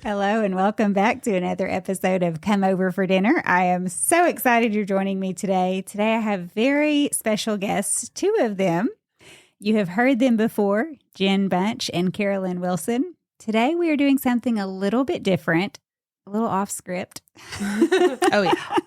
Hello and welcome back to another episode of Come Over for Dinner. I am so excited you're joining me today. Today I have very special guests, two of them. You have heard them before, Jen Bunch and Carolyn Wilson. Today we are doing something a little bit different, a little off script. Oh, yeah.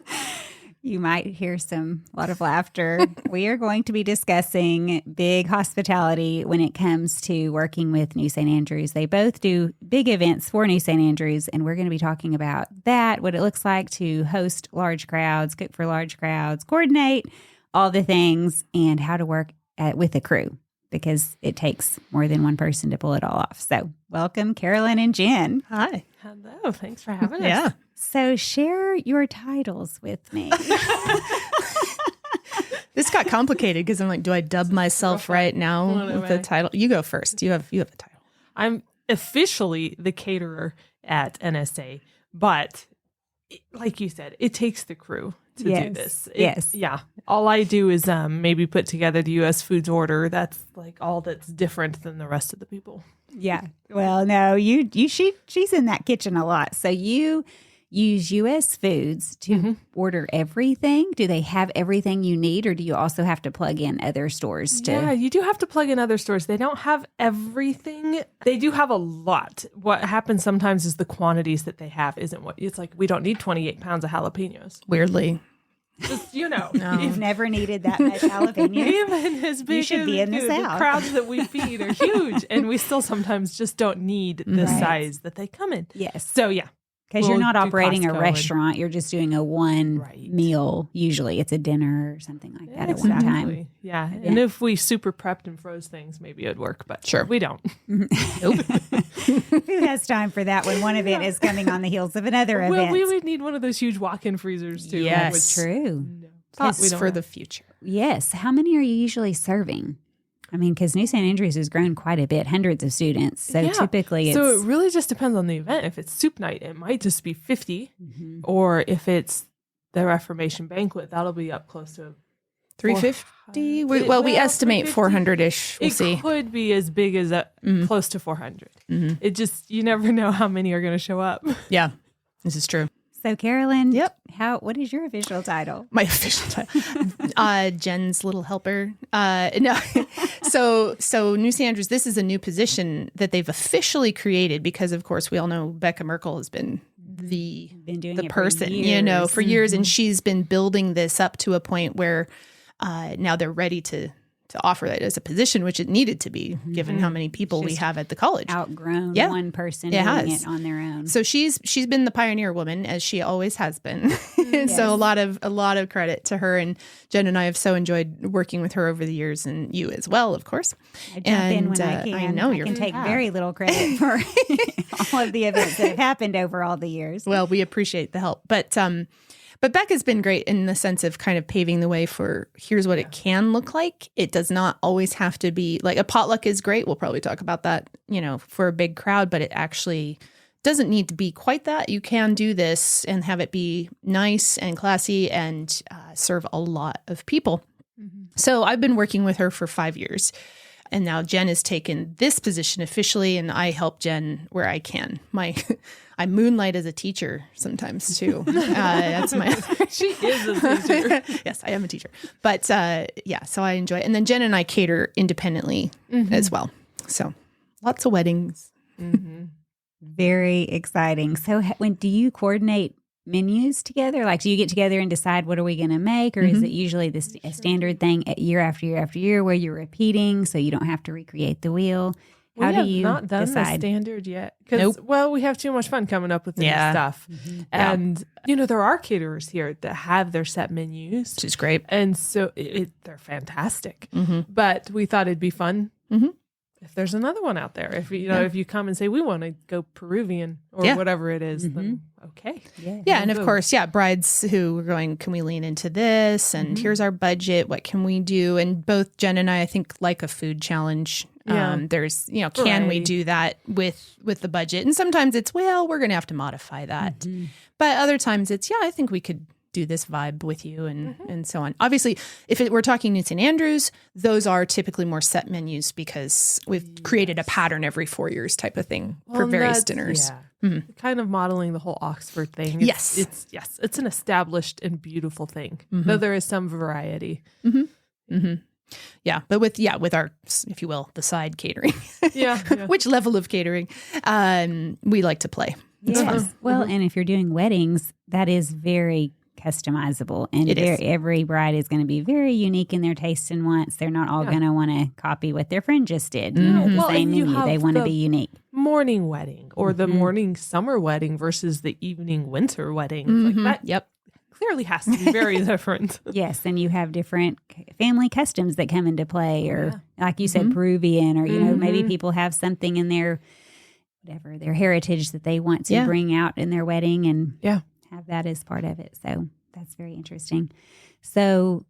You might hear a lot of laughter. We are going to be discussing big hospitality when it comes to working with New St. Andrews. They both do big events for New St. Andrews, and we're going to be talking about that, what it looks like to host large crowds, cook for large crowds, coordinate all the things, and how to work with a crew, because it takes more than one person to pull it all off. So welcome, Carolyn and Jen. Hi. Hello. Thanks for having us. Yeah. So share your titles with me. This got complicated because I'm like, do I dub myself right now with the title? You go first. You have the title. I'm officially the caterer at NSA, but like you said, it takes the crew to do this. Yes. Yeah. All I do is maybe put together the U.S. Foods order. That's like all that's different than the rest of the people. Yeah. Well, no, she's in that kitchen a lot. So you use U.S. Foods to order everything. Do they have everything you need, or do you also have to plug in other stores too? Yeah, you do have to plug in other stores. They don't have everything. They do have a lot. What happens sometimes is the quantities that they have isn't what it's like. We don't need 28 pounds of jalapenos. Weirdly. Just, No. You've never needed that much jalapeno. Even as big you should as be in the South. The crowds that we feed are huge, and we still sometimes just don't need the size that they come in. Yes. So yeah. Because you're not do operating a Costco restaurant. You're just doing a one meal. Usually it's a dinner or something like that at one time. Yeah. And if we super prepped and froze things, maybe it'd work. But sure, we don't. Nope. Who has time for that when one event is coming on the heels of another event? Well, we would need one of those huge walk-in freezers too. Yes. That's true. Thoughts for the future. Yes. How many are you usually serving? I mean, because New St. Andrews has grown quite a bit, hundreds of students. So typically So it really just depends on the event. If it's soup night, it might just be 50. Or if it's the Reformation banquet, that'll be up close to 350. We estimate 400-ish. We'll see. It could be as big as close to 400. It just, you never know how many are going to show up. Yeah, this is true. So Carolyn, what is your official title? My official title, Jen's little helper. No, so New St. Andrews. This is a new position that they've officially created because, of course, we all know Becca Merkel has been the person, for years, and she's been building this up to a point where now they're ready to offer that as a position, which it needed to be, given how many people we have at the college. Outgrown one person doing it on their own. So she's been the pioneer woman, as she always has been. So a lot of credit to her. And Jen and I have so enjoyed working with her over the years, and you as well, of course. I jump in when I can. I know I can take very little credit for all of the events that have happened over all the years. Well, we appreciate the help, But Becca's been great in the sense of kind of paving the way for here's what it can look like. It does not always have to be like a potluck is great. We'll probably talk about that, for a big crowd, but it actually doesn't need to be quite that. You can do this and have it be nice and classy and serve a lot of people. So I've been working with her for 5 years. And now Jen has taken this position officially, and I help Jen where I can. I moonlight as a teacher sometimes too. That's my. She is a teacher. Yes, I am a teacher. But so I enjoy it. And then Jen and I cater independently as well. So lots of weddings. Very exciting. So when do you coordinate menus together? Like, do you get together and decide what are we going to make, or is it usually a standard thing year after year after year where you're repeating so you don't have to recreate the wheel? How do you not done decide? The standard yet? Because we have too much fun coming up with new stuff, and there are caterers here that have their set menus, which is great, and so they're fantastic. But we thought it'd be fun. If there's another one out there, if you come and say we want to go Peruvian or whatever it is, then okay. And of course, brides who are going, can we lean into this? And here's our budget. What can we do? And both Jen and I think, like a food challenge. There's, can we do that with the budget? And sometimes it's, we're going to have to modify that. But other times it's, I think we could do this vibe with you and so on. Obviously, if we're talking New St. Andrews, those are typically more set menus because we've created a pattern every 4 years type of thing for various dinners. kind of modeling the whole Oxford thing. Yes. It's an established and beautiful thing, though there is some variety. Yeah, but with our, if you will, the side catering, Yeah. which level of catering, we like to play. It's Yes. fun. Well, and if you're doing weddings, that is very customizable, and It is. every bride is going to be very unique in their taste and wants. They're not all going to want to copy what their friend just did. You know, the Well, same and you menu. They have want to the be unique. Morning wedding or the morning summer wedding versus the evening winter wedding. Like that Yep. clearly has to be very different. Yes, and you have different family customs that come into play, or like you said, Peruvian, or you know, maybe people have something in their whatever their heritage that they want to bring out in their wedding, and have that as part of it. So that's very interesting. So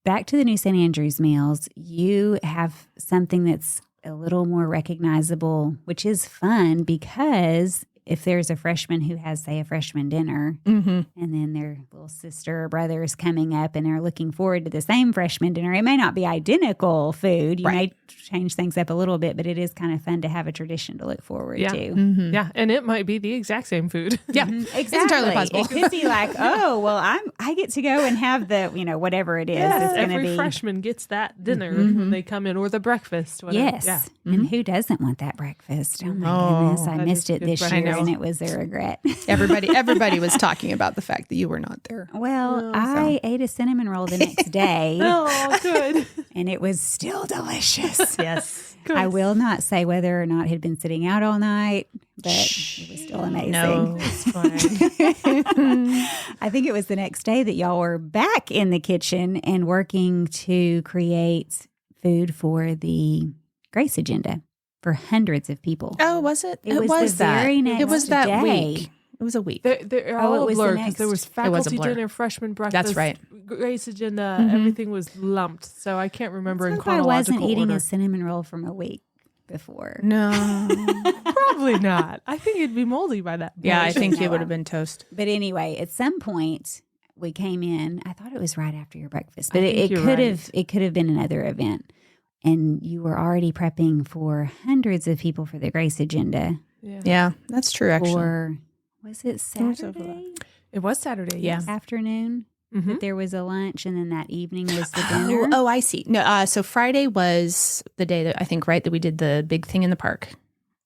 back to the new St. Andrews meals, you have something that's a little more recognizable, which is fun because if there's a freshman who has, say, a freshman dinner, and then their little sister or brother is coming up and they're looking forward to the same freshman dinner, it may not be identical food. You may change things up a little bit, but it is kind of fun to have a tradition to look forward to. Yeah, and it might be the exact same food. Yeah, Exactly. It's entirely possible. It could be like, oh, well, I get to go and have the, you know, whatever it is. It's going to Every be. freshman gets that dinner when they come in, or the breakfast. Whatever. Yes. Yeah. And who doesn't want that breakfast? Oh, my goodness. I that missed is a it good this question. year, I know. and it was a regret. Everybody was talking about the fact that you were not there. Well, I ate a cinnamon roll the next day, Oh, good. and it was still delicious. Yes. Good. I will not say whether or not it had been sitting out all night, but it was still amazing. No. It's fine. I think it was the next day that y'all were back in the kitchen and working to create food for the Grace Agenda for hundreds of people. Oh, was it? It was the very next It was that day. week. It was a week. They're Oh, it all was the blurred because next- there was It was a faculty blur. dinner, freshman breakfast. That's right. Grace Agenda, everything was lumped. So I can't remember in Let's hope I wasn't chronological eating order. a cinnamon roll from a week before. No. Probably not. I think it'd be moldy by that point. Yeah, I think No, it would have been toast. But anyway, at some point we came in. I thought it was right after your breakfast, but I it think you're could right. have it could have been another event. And you were already prepping for hundreds of people for the Grace Agenda. Yeah, that's true, actually. Or was it was overlap. Saturday It was Saturday. Yeah. Yes. afternoon? Mhm. That there was a lunch, and then that evening was the dinner. Oh, I see. No, so Friday was the day that I think, right, that we did the big thing in the park.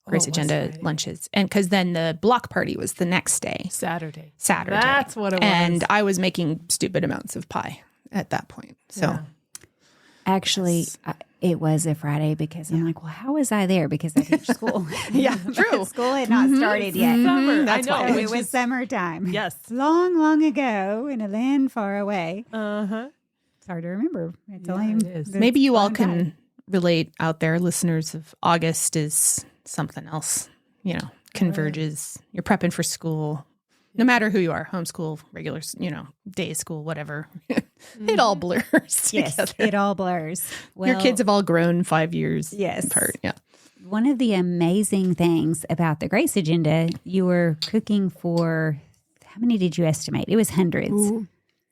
Grace it was Agenda Friday. lunches. And because then the block party was the next day, Saturday. Saturday. That's what it was. And I was making stupid amounts of pie at that point. So Yeah. Actually, it was a Friday because I'm like, well, how was I there? Because I teach school. Yeah, But true. School had not started yet. Summer. That's I know. why. So which it was is- summertime. Yes. Long, long ago in a land far away. Uh-huh. It's hard to remember. It's Yeah, only it is. the maybe you all fun time. can relate out there, listeners of August is something else, converges. You're prepping for school. No matter who you are, homeschool, regular, day school, whatever. It all blurs Yes, together. it all blurs. Well, Your kids have all grown 5 years Yes. apart. Yeah. One of the amazing things about the Grace Agenda, you were cooking for, how many did you estimate? It was hundreds. Ooh.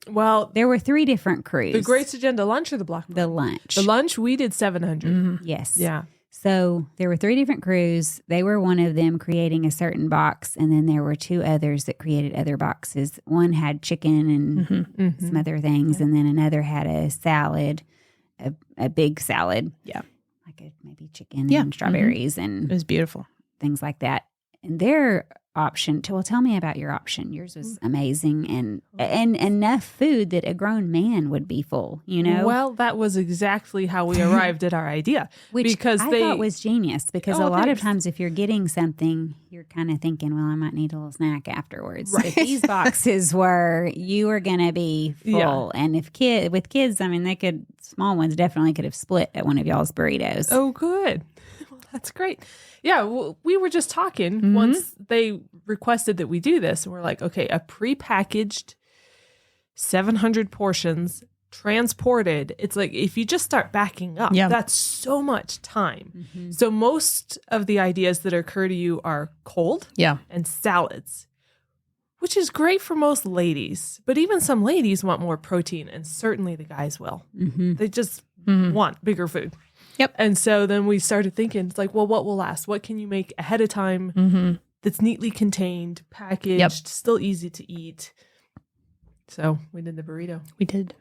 Well, There were 3 different crews. the Grace Agenda lunch or the block? The lunch. The lunch, we did 700. Yes. Yeah. So there were 3 different crews. They were one of them creating a certain box, and then there were 2 others that created other boxes. One had chicken and some other things, and then another had a salad, a big salad. Yeah. Like maybe chicken Yeah. and strawberries and It was beautiful. things like that. And their option, tell me about your option. Yours was amazing and enough food that a grown man would be full, Well, that was exactly how we arrived at our idea. Which because I they thought was genius because Oh, a lot of thanks. times if you're getting something, you're kind of thinking, well, I might need a little snack afterwards. But these boxes were, you are going to be full. Yeah. And with kids, I mean, small ones definitely could have split at one of y'all's burritos. Oh, good. Well, that's great. Yeah, well, we were just talking once they requested that we do this. And we're like, okay, a prepackaged 700 portions transported. It's like if you just start backing up, Yeah. that's so much time. So most of the ideas that occur to you are cold Yeah. and salads, which is great for most ladies. But even some ladies want more protein, and certainly the guys will. They just want bigger food. Yep. And so then we started thinking, it's like, well, what will last? What can you make ahead of time that's neatly contained, packaged, still easy to eat. So we did the burrito. We did.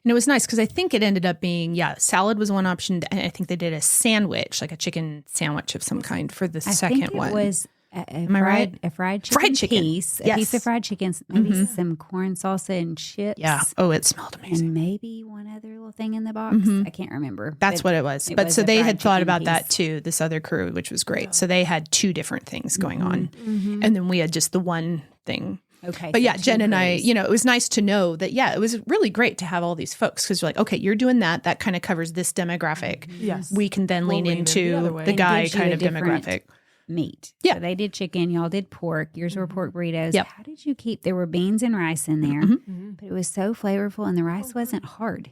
And it was nice because I think it ended up being, salad was one option. And I think they did a sandwich, like a chicken sandwich of some kind for the second one. It was Am I right? A fried chicken piece. A piece of fried chicken, maybe some corn salsa and chips. Yeah. Oh, it smelled amazing. And maybe one other little thing in the box. I can't remember. That's what it was. But so they had thought about that too, this other crew, which was great. So they had two different things going on. And then we had just the one thing. Okay. But yeah, Jen and I, it was nice to know that, it was really great to have all these folks because you're like, okay, you're doing that. That kind of covers this demographic. Yes. We can then lean into way. the And guy gives you kind a of different demographic. Meat. Yeah. So they did chicken. Y'all did pork. Yours were pork burritos. Yep. How did you keep, there were beans and rice in there, but it was so flavorful and the rice wasn't hard.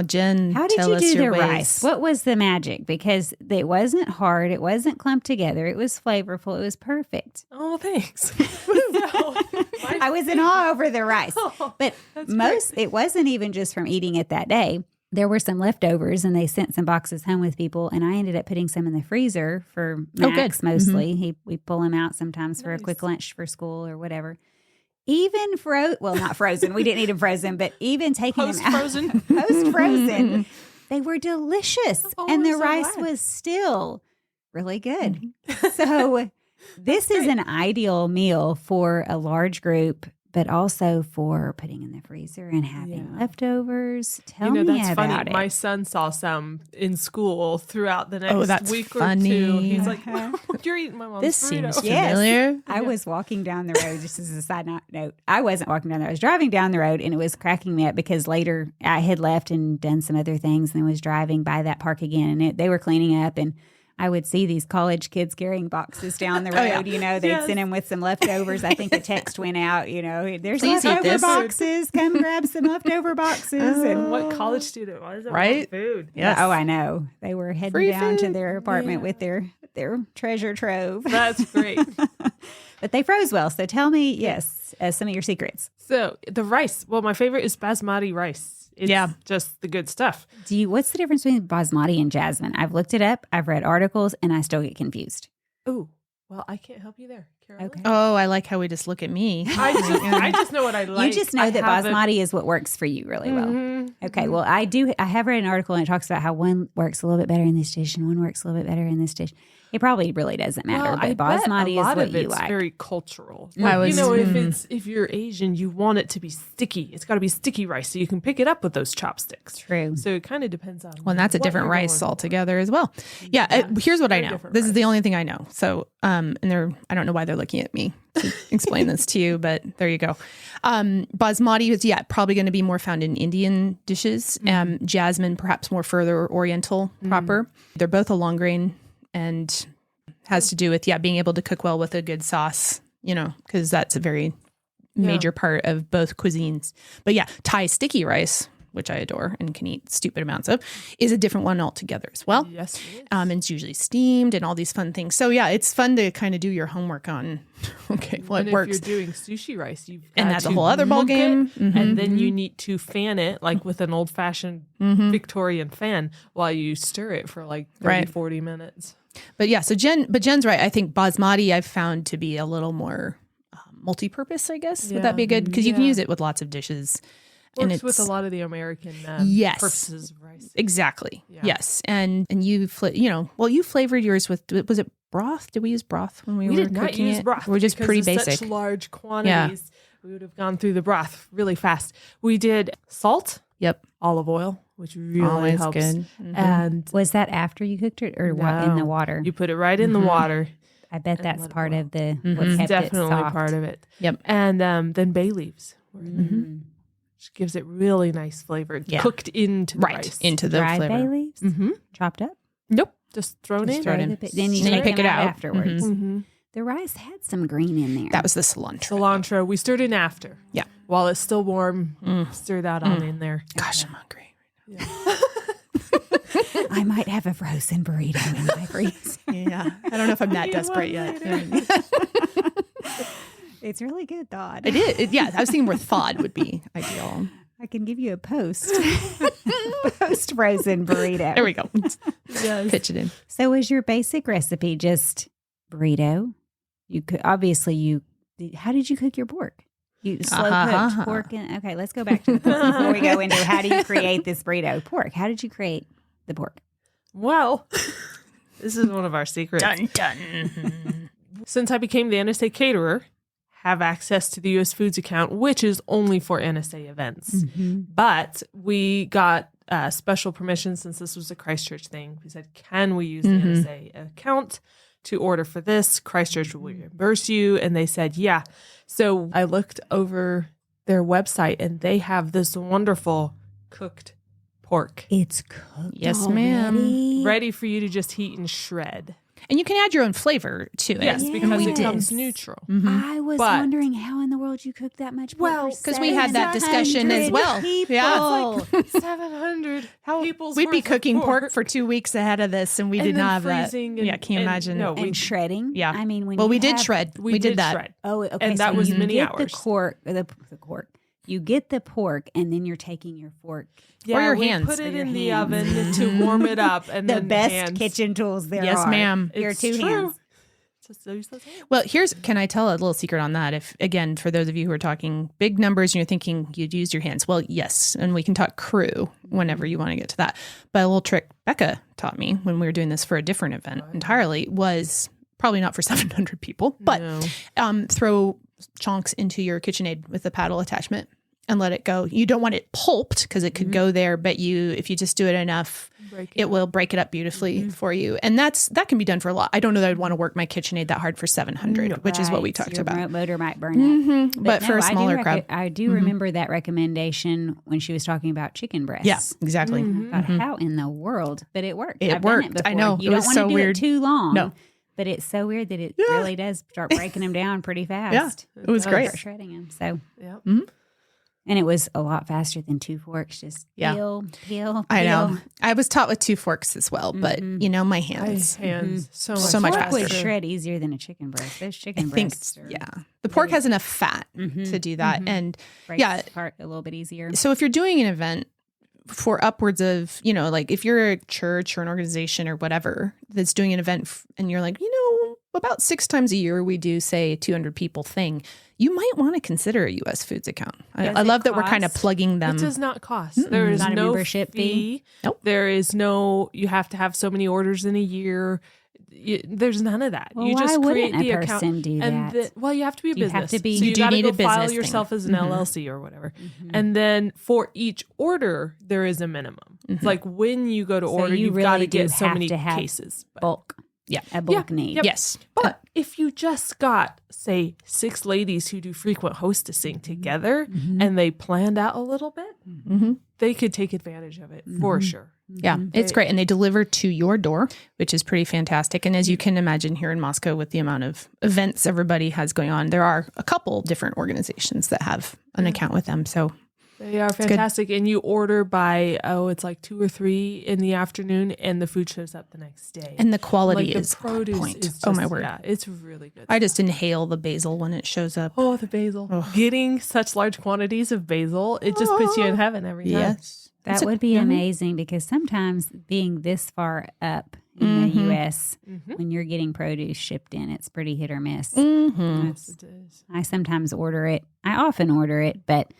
Jen, How did tell you us do your the ways. rice? What was the magic? Because it wasn't hard. It wasn't clumped together. It was flavorful. It was perfect. Oh, thanks. I was in awe over the rice. But that's it wasn't even just from eating it that day. There were some leftovers and they sent some boxes home with people. And I ended up putting some in the freezer for Max mostly. We pull him out sometimes for a quick lunch for school or whatever. Even not frozen. We didn't eat them frozen, but even taking them out. Post-frozen. They were delicious. And the rice was still really good. So this is an ideal meal for a large group, but also for putting in the freezer and having leftovers. Tell me that's about funny. it. My son saw some in school throughout the next that's week funny. or two. He's like, "You're eating my mom's This burrito." seems familiar. I was walking down the road, just as a side note. I wasn't walking down the road. I was driving down the road, and it was cracking me up because later I had left and done some other things and was driving by that park again, and they were cleaning up, and I would see these college kids carrying boxes down the road. They'd send them with some leftovers. I think the text went out, there's Please eat leftover this. boxes. Come grab some leftover boxes. And What college student was it? Right? Food. Yes. Oh, I know. They were heading Free down to food. their apartment with their treasure trove. That's great. But they froze well. So tell me, some of your secrets. So the rice. Well, my favorite is basmati rice. It's just the good stuff. What's the difference between basmati and jasmine? I've looked it up. I've read articles, and I still get confused. Oh, well, I can't help you there, Carolyn. Okay. Oh, I like how we just look at me. I just know what I like. You just know that basmati is what works for you really well. Okay. Well, I have read an article and it talks about how one works a little bit better in this dish and one works a little bit better in this dish. It probably really doesn't matter, but basmati is what you like. It's very cultural. I was- if you're Asian, you want it to be sticky. It's got to be sticky rice, so you can pick it up with those chopsticks. True. So it kind of depends on. Well, and that's a what different you're rice going altogether as well. Yeah. Here's what I Very know. different This is the rice. only thing I know. So, and I don't know why they're looking at me to explain this to you, but there you go. Basmati is, probably going to be more found in Indian dishes. Jasmine, perhaps more further Oriental proper. They're both a long grain and has to do with, being able to cook well with a good sauce, because that's a very major part of both cuisines. But Thai sticky rice, which I adore and can eat stupid amounts of, is a different one altogether as well. Yes. It is. And it's usually steamed and all these fun things. So it's fun to kind of do your homework on, what And works. if you're doing sushi rice, you've got And that's a to whole other cook ballgame. it, and then you need to fan it like with an old-fashioned Victorian fan while you stir it for like 30, Right. 40 minutes. But Jen's right. I think basmati I've found to be a little more multi-purpose, I guess. Would that be good? Because you can use it with lots of dishes. Works with a lot of the American Yes. purposes of rice. Exactly. Yeah. Yes. And you flavored yours with, was it broth? Did we use broth when we We were did not cooking use it? broth. We're just because pretty of basic. Such large quantities, we would have gone through the broth really fast. We did salt, Yep. olive oil, which really Always helps, good. and Was that after you cooked it or what in the No. water? you put it right in the water. I bet and that's let it part boil. of the Mhm. what kept Definitely it soft. part of it. Yep. And then bay leaves, Mm. which gives it really nice flavor, Yeah. cooked into the Right. rice. Into the Dried flavor. bay leaves, Mm-hmm. chopped up. Nope, just thrown Just in. throw it in. Then you Then you take pick them it out out. afterwards. Mm-hmm. The rice had some green in there. That was the cilantro. Cilantro, we stirred in after. Yeah. While it's still warm, stir that on in there. Gosh, I'm hungry. I might have a frozen burrito in my freezer. Yeah. I don't know if I'm that desperate yet. It's really good, Todd. It is. I was thinking more thawed would be ideal. I can give you a post frozen burrito. There we go. Yes. Pitch it in. So is your basic recipe just burrito, You could obviously how did you cook your pork? You slow cooked pork. Okay, let's go back to the pork before we go into how do you create this burrito pork? How did you create the pork? Well, this is one of our secrets. Dun, dun. Since I became the NSA caterer, have access to the U.S. Foods account, which is only for NSA events. But we got special permission since this was a Christchurch thing. We said, can we use the NSA account to order for this? Christchurch will reimburse you. And they said, yeah. So I looked over their website and they have this wonderful cooked pork. It's cooked. Yes, ma'am. Ready for you to just heat and shred. And you can add your own flavor to it. Yes, because Yes. it comes neutral. I was But- wondering how in the world you cook that much pork. Well, because we had that discussion as well. People. Yeah. 700 people's We'd be worth of cooking pork for 2 weeks ahead of this, and we And did then not have that. freezing and- Yeah, can you and- imagine? no, And shredding. Yeah. I mean, when Well, you we did have- shred. We did that. shred. Oh, okay. And that so was you many get hours. The pork. You get the pork, and then you're taking your fork. Yeah, Or your we hands. put Or it your in the hands. oven to warm it up, and The then best hands. kitchen tools there Yes, are. ma'am. Your It's two true. hands. Just use those hands. Well, can I tell a little secret on that? If, again, for those of you who are talking big numbers and you're thinking you'd use your hands, well, yes. And we can talk crew whenever you want to get to that. But a little trick Becca taught me when we were doing this for a different event entirely was probably not for 700 people, but No. throw chunks into your KitchenAid with a paddle attachment and let it go. You don't want it pulped because it could go there, but if you just do it enough, it will break it up beautifully for you. And that can be done for a lot. I don't know that I'd want to work my KitchenAid that hard for 700, which is what we talked Your about. motor might burn up. But for a I do smaller crowd. I do remember that recommendation when she was talking about chicken breasts. Yeah, exactly. Thought, how in the world? But it worked. It I've done worked. I before. know. You It don't was want so to do weird. it too long. No. But it's so weird that it really does start breaking them down pretty fast. It was great. Start shredding them. So, Yep. and it was a lot faster than 2 forks. Just peel. I know. I was taught with 2 forks as well, but my hands. Hands. So So much Pork faster. would shred easier than a chicken breast. Those chicken I think, breasts are the pork has enough fat to do that. And breaks yeah. apart a little bit easier. so if you're doing an event for upwards of, like if you're a church or an organization or whatever that's doing an event and you're like, about 6 times a year we do say a 200 people thing, you might want to consider a U.S. Foods account. Does I it love that we're kind of cost? plugging them. It does not cost. There is Not a no membership fee? Nope. There is no, you have to have so many orders in a year. There's none of that. Well, you just why create wouldn't the a account. person do and that? You have to be a You business. have to be- So You you do got to need go a file business yourself thing. as an LLC or whatever. And then for each order, there is a minimum. It's like when you go to order, you you've got really to get do so have many to have cases. But- Bulk. Yeah. A bulk need. Yep. Yes. But if you just got, say, 6 ladies who do frequent hostessing together and they planned out a little bit, they could take advantage of it for sure. Yeah, it's great. And they deliver to your door, which is pretty fantastic. And as you can imagine here in Moscow, with the amount of events everybody has going on, there are a couple different organizations that have an account with them. So They are fantastic. And you order by, it's like 2 or 3 in the afternoon and the food shows up the next day. and the quality like the is on produce point. is just, Oh my word. Yeah, it's really good. I just inhale the basil when it shows up. Oh, the basil. Getting such large quantities of basil, it just puts you in heaven every time. Yes. That would be amazing because sometimes being this far up in the U.S., when you're getting produce shipped in, it's pretty hit or miss. Yes, it is. I sometimes order it. I often order it, but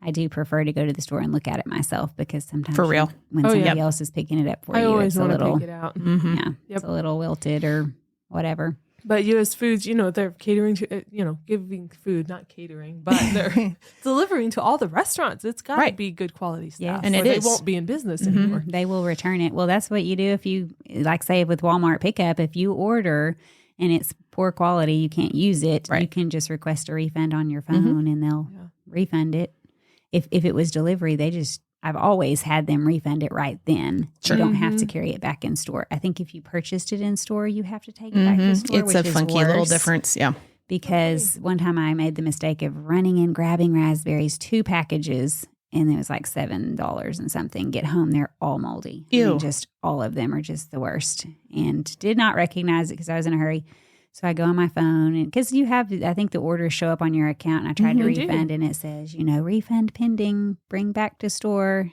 I do prefer to go to the store and look at it myself because sometimes For real. when Oh, yeah. somebody else is picking it up for I you, always it's a want to little, pick it out. yeah, Yep. it's a little wilted or whatever. But U.S. Foods, they're catering to, giving food, not catering, but they're delivering to all the restaurants. It's got to Right. be good quality stuff. Yes. And or it they is. won't be in business anymore. They will return it. Well, that's what you do if you, like say with Walmart pickup, if you order and it's poor quality, you can't use it, Right. you can just request a refund on your phone and they'll refund it. If it was delivery, I've always had them refund it right then. Sure. You don't have to carry it back in store. I think if you purchased it in store, you have to take it back to store, It's which a is funky little worse. difference. Yeah. Because one time I made the mistake of running in, grabbing raspberries, 2 packages, and it was like $7 and something. Get home, they're all moldy. I mean, Ew. just all of them are just the worst. And did not recognize it because I was in a hurry. So I go on my phone, and because you have, I think the orders show up on your account, and I tried to They do. refund, and it says, refund pending, bring back to store.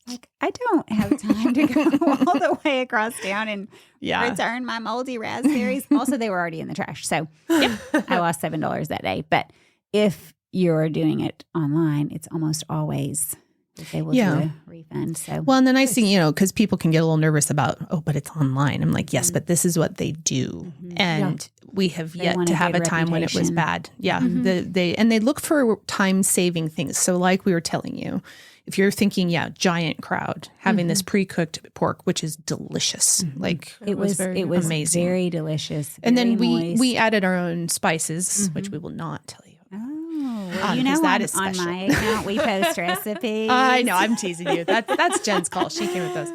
Like, I don't have time to go all the way across town and Yeah. return my moldy raspberries. Also, they were already in the trash. So I lost $7 that day. But if you're doing it online, it's almost always that they will do a refund. So Well, and the nice thing, because people can get a little nervous about, but it's online. I'm like, yes, but this is what they do. And we have They yet want to a have a good time when it was reputation. bad. Yeah. They look for time saving things. So like we were telling you, if you're thinking, giant crowd, having this pre-cooked pork, which is delicious. Like it was amazing. very delicious. and then very we moist. added our own spices, which we will not tell you. Oh, well, you because know, that on, is on special. my account, we post recipes. I know, I'm teasing you. That's Jen's call. She came with those.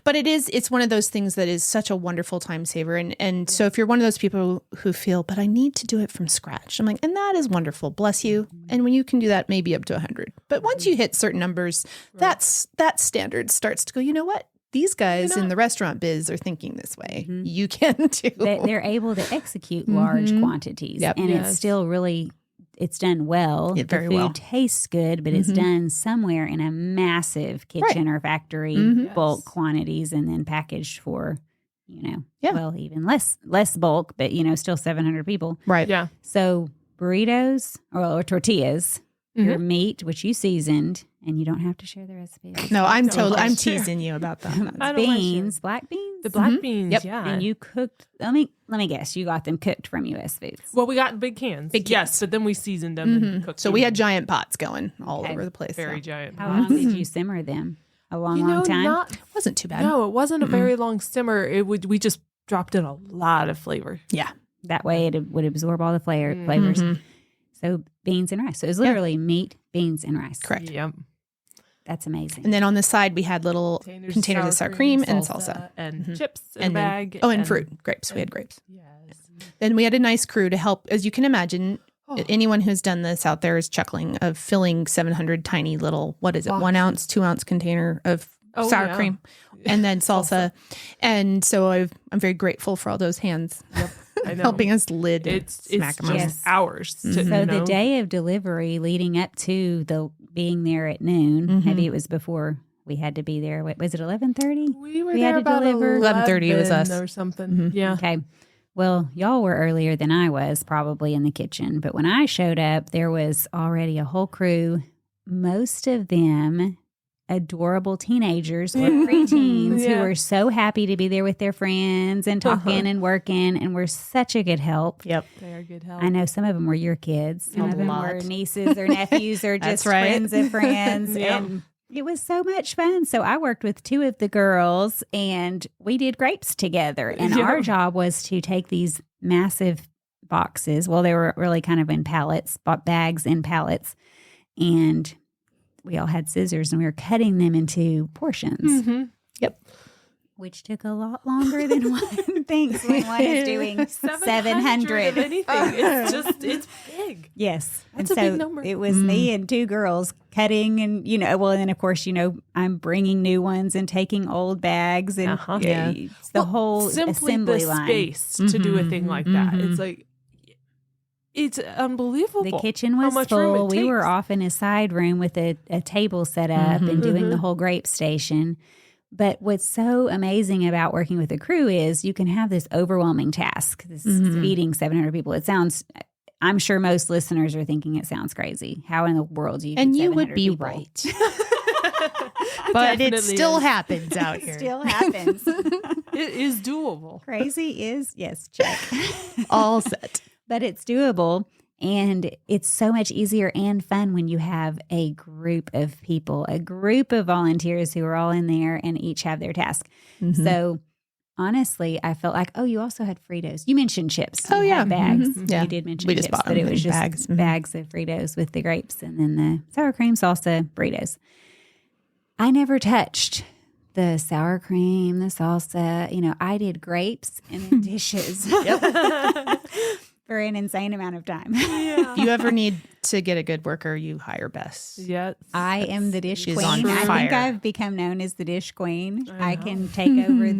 But it's one of those things that is such a wonderful time saver. And so if you're one of those people who feel, but I need to do it from scratch, I'm like, and that is wonderful. Bless you. And when you can do that, maybe up to 100. But once you hit certain numbers, that standard starts to go, you know what? These guys in the restaurant biz are thinking this way. You can too. They're able to execute large quantities. Yep. And it's still really, it's done well. Yeah, very the food well. tastes good, but it's done somewhere in a massive kitchen or factory, bulk quantities, and then packaged for, well, even less bulk, but, still 700 people. Right. Yeah. So burritos or tortillas, your meat, which you seasoned, and you don't have to share the recipe. No, I'm Sure. teasing you about that. I don't mind Beans, black beans. The black beans, Yep. yeah. And you cooked, let me guess, you got them cooked from U.S. Foods. Well, we got big cans. Yes, but then we seasoned them and cooked So them. we had giant pots going all Okay. over the place. very so. giant. How long did you simmer them? A long, You know, long time? not Wasn't too bad. no, it wasn't a very long simmer. We just dropped in a lot of flavor. Yeah. That way it would absorb all the flavors. So beans and rice. So it was literally meat, beans, and rice. Correct. Yep. That's amazing. And then on the side, we had little containers of sour cream and salsa. and chips in And a bag. and fruit. Grapes. We had grapes. Yes. Then we had a nice crew to help. As you can imagine, anyone who's done this out there is chuckling of filling 700 tiny little, what is it, 1 ounce, 2 ounce container of sour cream and then salsa. And so I'm very grateful for all those hands I know. helping us lid It's smack them just out. Yes. hours. To, So you the know. day of delivery leading up to the being there at noon, maybe it was before we had to be there. What, was it 11:30? we were we there had to about deliver. 11:30 it was us. or something. Yeah. Okay. Well, y'all were earlier than I was probably in the kitchen. But when I showed up, there was already a whole crew, most of them adorable teenagers or preteens who were so happy to be there with their friends and talking and working and were such a good help. Yep. They are good help. I know some of them were your kids. Some A of them lot. were nieces or nephews or That's just right. friends of friends. Yep. And it was so much fun. So I worked with two of the girls and we did grapes together. And Yeah. our job was to take these massive boxes. Well, they were really kind of in pallets, bags in pallets. And we all had scissors and we were cutting them into portions, Mhm. which took a lot longer than one thinks when one is doing 700. of anything. It's big. Yes. That's and a so big number. It was me and two girls cutting and, well, and then of course, I'm bringing new ones and taking old bags and Yeah. it's the whole Simply assembly the line. space to do a thing like that. It's like, it's unbelievable. The kitchen how was much room full. it We were takes. off in a side room with a table set up and doing the whole grape station. But what's so amazing about working with a crew is you can have this overwhelming task, this feeding 700 people. It sounds, I'm sure most listeners are thinking it sounds crazy. How in the world do you And feed you would 700 be people? right. But it definitely still is. happens out here. Still happens. It is doable. Crazy is, yes, check. All set. But it's doable. And it's so much easier and fun when you have a group of people, a group of volunteers who are all in there and each have their task. So honestly, I felt like, you also had Fritos. You mentioned chips. Oh, You yeah. had bags. Yeah. You did mention We just chips, bought but it them was in just bags. bags of Fritos with the grapes and then the sour cream salsa burritos. I never touched the sour cream, the salsa. I did grapes and then dishes. for an insane amount of time. If you ever need to get a good worker, you hire Bess. Yes. I am the dish She's queen. on I think fire. I've become known as the dish queen. I know. can take over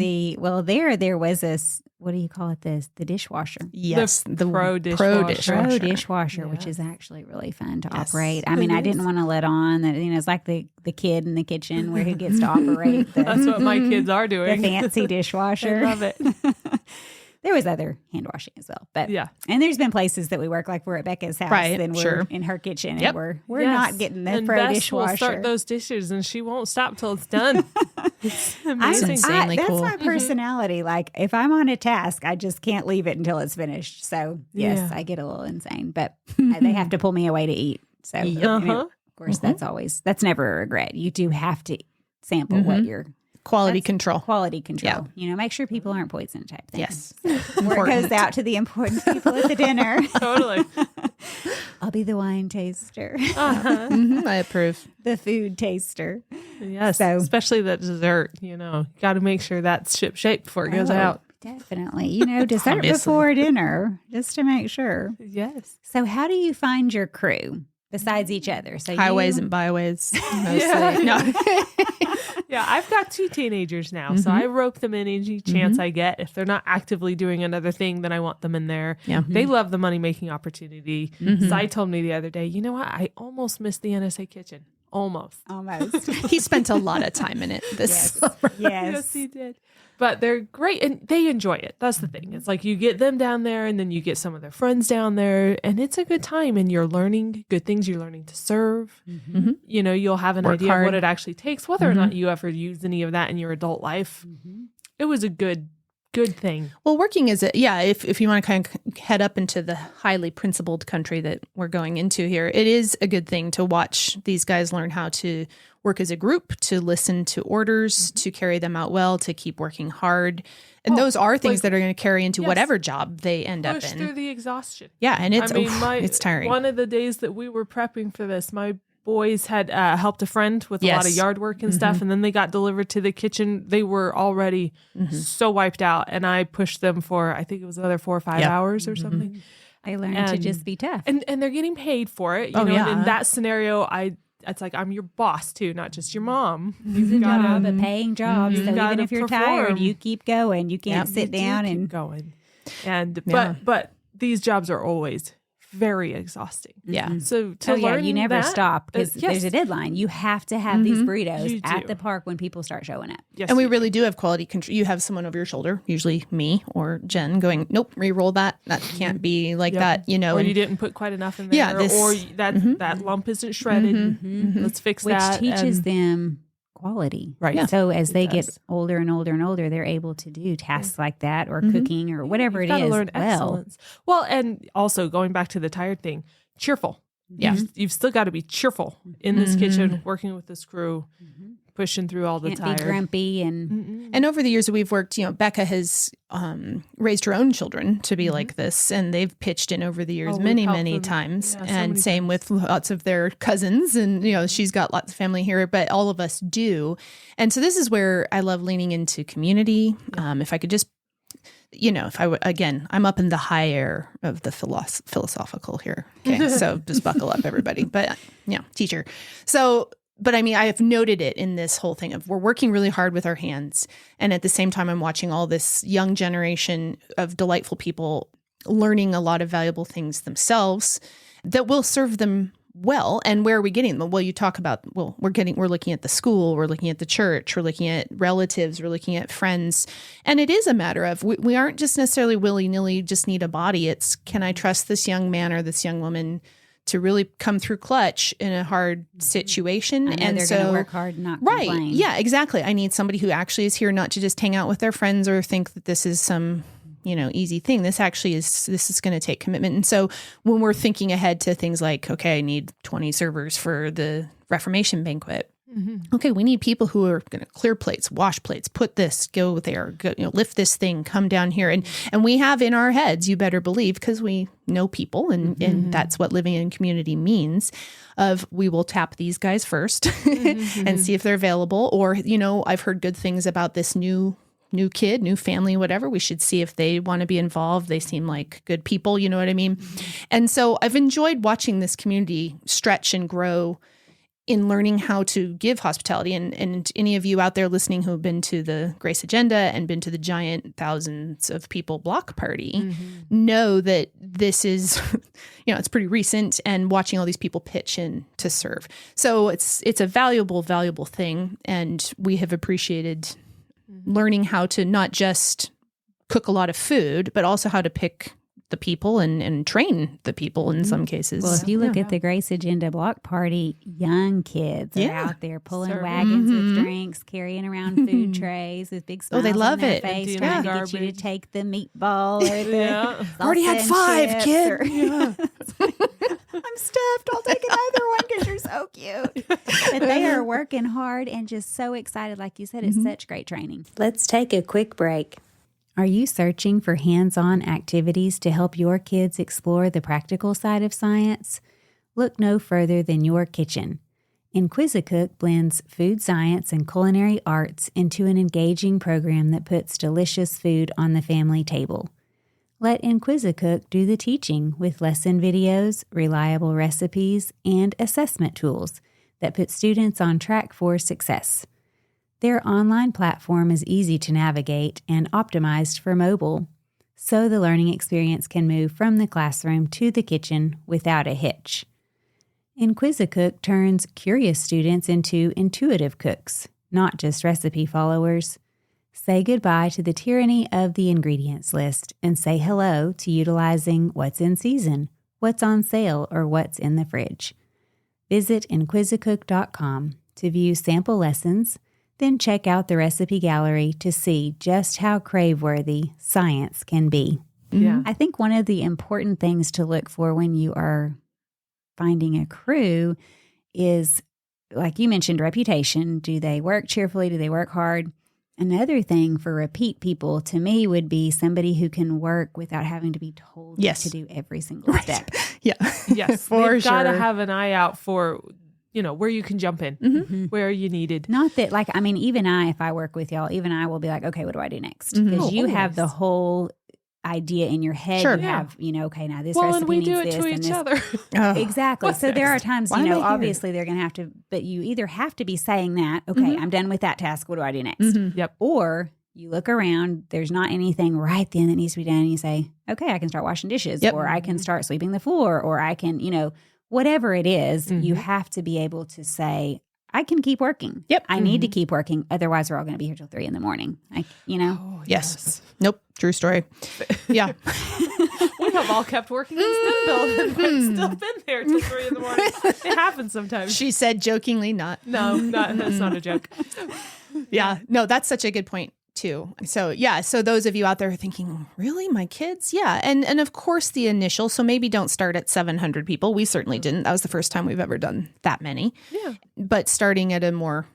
there was what do you call it? The dishwasher. Yes, The pro dishwasher. Pro dishwasher, which is actually really fun to operate. I mean, I didn't want to let on that, it's like the kid in the kitchen where who gets to operate That's what my the kids are doing. fancy dishwasher. I love it. There was other hand washing as well, but Yeah. and there's been places that we work like we're at Becca's house, Right, and we're sure. in her kitchen, Yep. and we're Yes. not getting the and pro Bess will dishwasher. start those dishes, and she won't stop till it's done. It's amazing. insane. That's cool. my personality. Like if I'm on a task, I just can't leave it until it's finished. So yes, Yeah. I get a little insane, but they have to pull me away to eat. So Yep. anyway, Uh-huh. of course, that's never a regret. You do have to sample what your Quality That's control. quality control. Make sure people aren't poison type thing. Yes. Word goes out to the important people at the dinner. Totally. I'll be the wine taster, I approve. the food taster. Yes. So- Especially the dessert, got to make sure that's ship shape before it goes Oh, out. Definitely. Dessert Obviously. before dinner, just to make sure. Yes. So how do you find your crew besides each other? So Highways you, and byways. Mostly. Yeah. No. Yeah, I've got 2 teenagers now, so I rope them in any chance I get. If they're not actively doing another thing, then I want them in there. Yeah. They love the money-making opportunity. Cy told me the other day, you know what? I almost missed the NSA kitchen. Almost. almost. He spent a lot of time in it this Yes. Yes, Yes. he did. But they're great, and they enjoy it. That's the thing. It's like you get them down there, and then you get some of their friends down there, and it's a good time, and you're learning good things. You're learning to serve. You'll have an Work idea hard. of what it actually takes, whether or not you ever use any of that in your adult life. It was a good thing. Well, working is if you want to kind of head up into the highly principled country that we're going into here, it is a good thing to watch these guys learn how to work as a group, to listen to orders, to carry them out well, to keep working hard. And those are things that are going to carry into whatever job they end up Push in. through the exhaustion. Yeah, and it's it's tiring. One of the days that we were prepping for this, my boys had helped a friend with a lot of Yes. yard work and stuff, and then they got delivered to the kitchen. They were already so wiped out, and I pushed them for, I think it was another 4 or 5 Yep. hours or something. I learned to And- just be tough. And they're getting paid for it. Oh, And yeah. in that scenario, it's like I'm your boss too, not just your mom. It's a job, a paying job. So even gotta if you're perform. tired, you keep going. You can't sit down keep and going. And Yeah. but these jobs are always very exhausting. Yeah. So to oh yeah, learn you never that, stop because yes. there's a deadline. You have to have these burritos You at do. the park when people start showing up. Yes, And we you really do have quality control. You have someone over your shoulder, usually me or Jen, going, nope, re-roll that. That can't be like Yep. that, or and you didn't put quite enough in there, Yeah, this- or that lump isn't shredded. Let's fix Which that. teaches and- them quality. Right. Yeah. So as they get does. older and older and older, they're able to do tasks like that or cooking or whatever You've it gotta is. learn well, excellence. Well, and also going back to the tired thing, cheerful. Yeah. You've still got to be cheerful in this kitchen, working with this crew, pushing through all the can't tired. be grumpy and And over the years that we've worked, Becca has raised her own children to be like this, and they've pitched in over the years Oh, we've many, helped many them. times. Yeah, so and many same with lots of their cousins, and she's got lots of family here, but all of us do. And so this is where I love leaning into community. If I could just, if I again, I'm up in the high air of the philosophical here. Okay, so just buckle up, everybody. But teacher. So. But I mean, I have noted it in this whole thing of we're working really hard with our hands. And at the same time, I'm watching all this young generation of delightful people learning a lot of valuable things themselves that will serve them well. And where are we getting them? Well, you talk about, we're looking at the school, we're looking at the church, we're looking at relatives, we're looking at friends. And it is a matter of, we aren't just necessarily willy-nilly just need a body. It's, can I trust this young man or this young woman to really come through clutch in a hard situation? I know And they're so going to work hard and not right. complain. Yeah, exactly. I need somebody who actually is here not to just hang out with their friends or think that this is some, easy thing. This is going to take commitment. And so when we're thinking ahead to things like, okay, I need 20 servers for the Reformation banquet. Okay, we need people who are going to clear plates, wash plates, put this, go there, go, lift this thing, come down here. And we have in our heads, you better believe, because we know people and that's what living in community means, of we will tap these guys first and see if they're available. Or, I've heard good things about this new new kid, new family, whatever. We should see if they want to be involved. They seem like good people, you know what I mean? And so I've enjoyed watching this community stretch and grow in learning how to give hospitality. And any of you out there listening who have been to the Grace Agenda and been to the giant thousands of people block party know that this is, it's pretty recent, and watching all these people pitch in to serve. So it's a valuable thing. And we have appreciated learning how to not just cook a lot of food, but also how to pick the people and train the people in some cases. Well, if you look at the Grace Agenda block party, young kids are out there pulling wagons with drinks, carrying around food trays with big smiles they love on their it. face, And trying to garbage. get you to take the meatball or the Already had salsa 5, and kid. chips I'm stuffed. I'll take another one because you're so cute. But they are working hard and just so excited. Like you said, it's such great training. Let's take a quick break. Are you searching for hands-on activities to help your kids explore the practical side of science? Look no further than your kitchen. Inquisicook blends food science and culinary arts into an engaging program that puts delicious food on the family table. Let Inquisicook do the teaching with lesson videos, reliable recipes, and assessment tools that put students on track for success. Their online platform is easy to navigate and optimized for mobile, so the learning experience can move from the classroom to the kitchen without a hitch. Inquisicook turns curious students into intuitive cooks, not just recipe followers. Say goodbye to the tyranny of the ingredients list and say hello to utilizing what's in season, what's on sale, or what's in the fridge. Visit inquisicook.com to view sample lessons, then check out the recipe gallery to see just how crave-worthy science can be. Yeah. I think one of the important things to look for when you are finding a crew is, like you mentioned, reputation. Do they work cheerfully? Do they work hard? Another thing for repeat people to me would be somebody who can work without having to be told Yes. to do every single step. Yeah. Yes. For They've got to sure. have an eye out for, where you can jump in, where you needed. Not that, even if I work with y'all, even I will be like, okay, what do I do next? Because you have the whole idea in your head. Sure. You have, okay, now this Well, recipe and we needs do it this to and each this. other. Exactly. What's So there are next? times, Why am I here? obviously they're going to have to, but you either have to be saying that, okay, I'm done with that task. What do I do next? Yep. Or you look around, there's not anything right then that needs to be done. And you say, okay, I can start washing dishes, Yep. or I can start sweeping the floor, or I can, whatever it is, you have to be able to say, I can keep working. Yep. I need to keep working. Otherwise, we're all going to be here till 3 a.m. Oh, Yes. Nope. True story. Yeah. We have all kept working in STEM building, but still been there till 3 a.m. It happens sometimes. She said jokingly, not. No, that's not a joke. Yeah. No, that's such a good point too. So yeah. So those of you out there are thinking, really, my kids? Yeah. And of course the initial, so maybe don't start at 700 people. We certainly didn't. That was the first time we've ever done that many. Yeah. But starting at a more,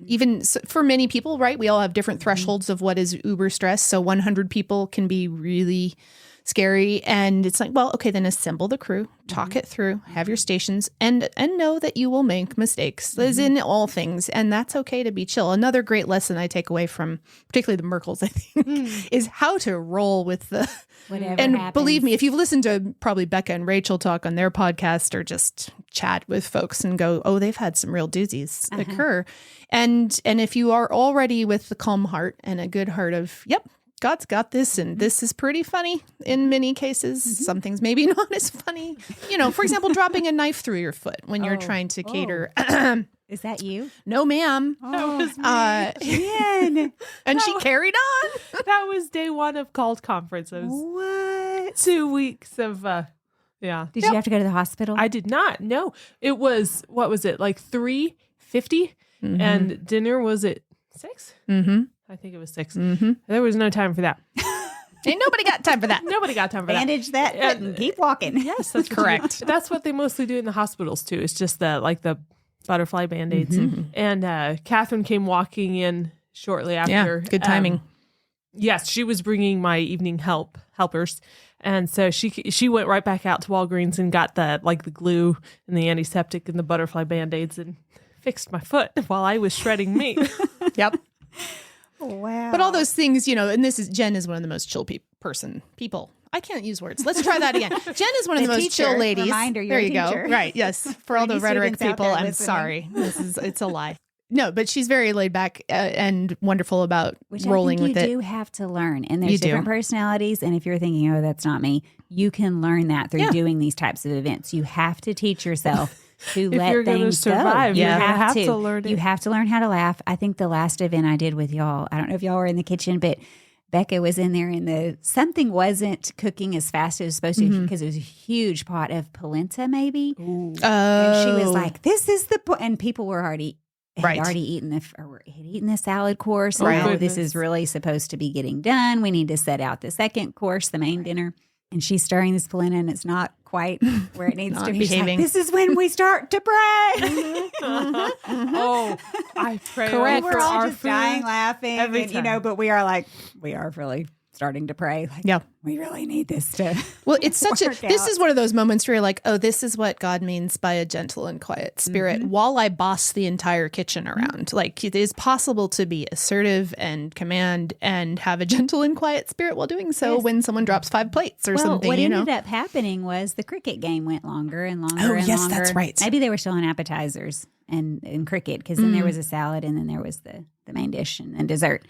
even for many people, right? We all have different thresholds of what is uber stress. So 100 people can be really scary. And it's like, well, okay, then assemble the crew, talk it through, have your stations, and know that you will make mistakes, as in all things. And that's okay to be chill. Another great lesson I take away from particularly the Merkles, I think, is how to roll with the Whatever and happens. believe me, if you've listened to probably Becca and Rachel talk on their podcast or just chat with folks and go, oh, they've had some real doozies occur. And if you are already with the calm heart and a good heart of, yep, God's got this, and this is pretty funny in many cases. Some things maybe not as funny. For example, dropping a knife through your foot when you're trying to cater. Is that you? No, ma'am. That was me. Man. And she carried on. That was day 1 of called conference. It was What? 2 weeks of, yeah. Did you have to go to the hospital? I did not. No, it was, what was it? Like 3:50 and dinner was at 6. Mm-hmm. I think it was 6. Mm-hmm. There was no time for that. Ain't nobody got time for that. Nobody got time for that. Bandage that foot and keep walking. Yes, that's what Correct. That's what they mostly do in the hospitals too. It's just the butterfly band-aids. And Catherine came walking in shortly after. Yeah, good timing. Yes, she was bringing my evening helpers, and so she went right back out to Walgreens and got the glue and the antiseptic and the butterfly band-aids and fixed my foot while I was shredding meat. Yep. Wow. But all those things, and Jen is one of the most chill people. I can't use words. Let's try that again. Jen is one of the most chill ladies. Reminder, there you go. Right. Yes. For all the rhetoric people, I'm sorry. It's a lie. No, but she's very laid back and wonderful about rolling with it. You do have to learn. And there's different personalities. And if you're thinking, oh, that's not me, you can learn that through doing these types of events. You have to teach yourself to let things survive, go. You have to learn it. You have to learn how to laugh. I think the last event I did with y'all, I don't know if y'all were in the kitchen, but Becca was in there and something wasn't cooking as fast as it was supposed to because it was a huge pot of polenta maybe. Oh. And she was like, this is and people were had eaten the salad course. And this is really supposed to be getting done. We need to set out the second course, the main dinner. And she's stirring this polenta and it's not quite where it needs to be. She's like, this is when we start to pray. Oh, I pray. Correct. We're all just dying laughing. Every time. But we are really starting to pray. Like, we really need this to Well, it's such work this out. is one of those moments where you're like, oh, this is what God means by a gentle and quiet spirit while I boss the entire kitchen around. Like it is possible to be assertive and command and have a gentle and quiet spirit while doing so when someone drops 5 plates or something. What ended up happening was the cricket game went longer and longer and longer. That's right. Maybe they were still on appetizers and cricket because then there was a salad and then there was the main dish and dessert.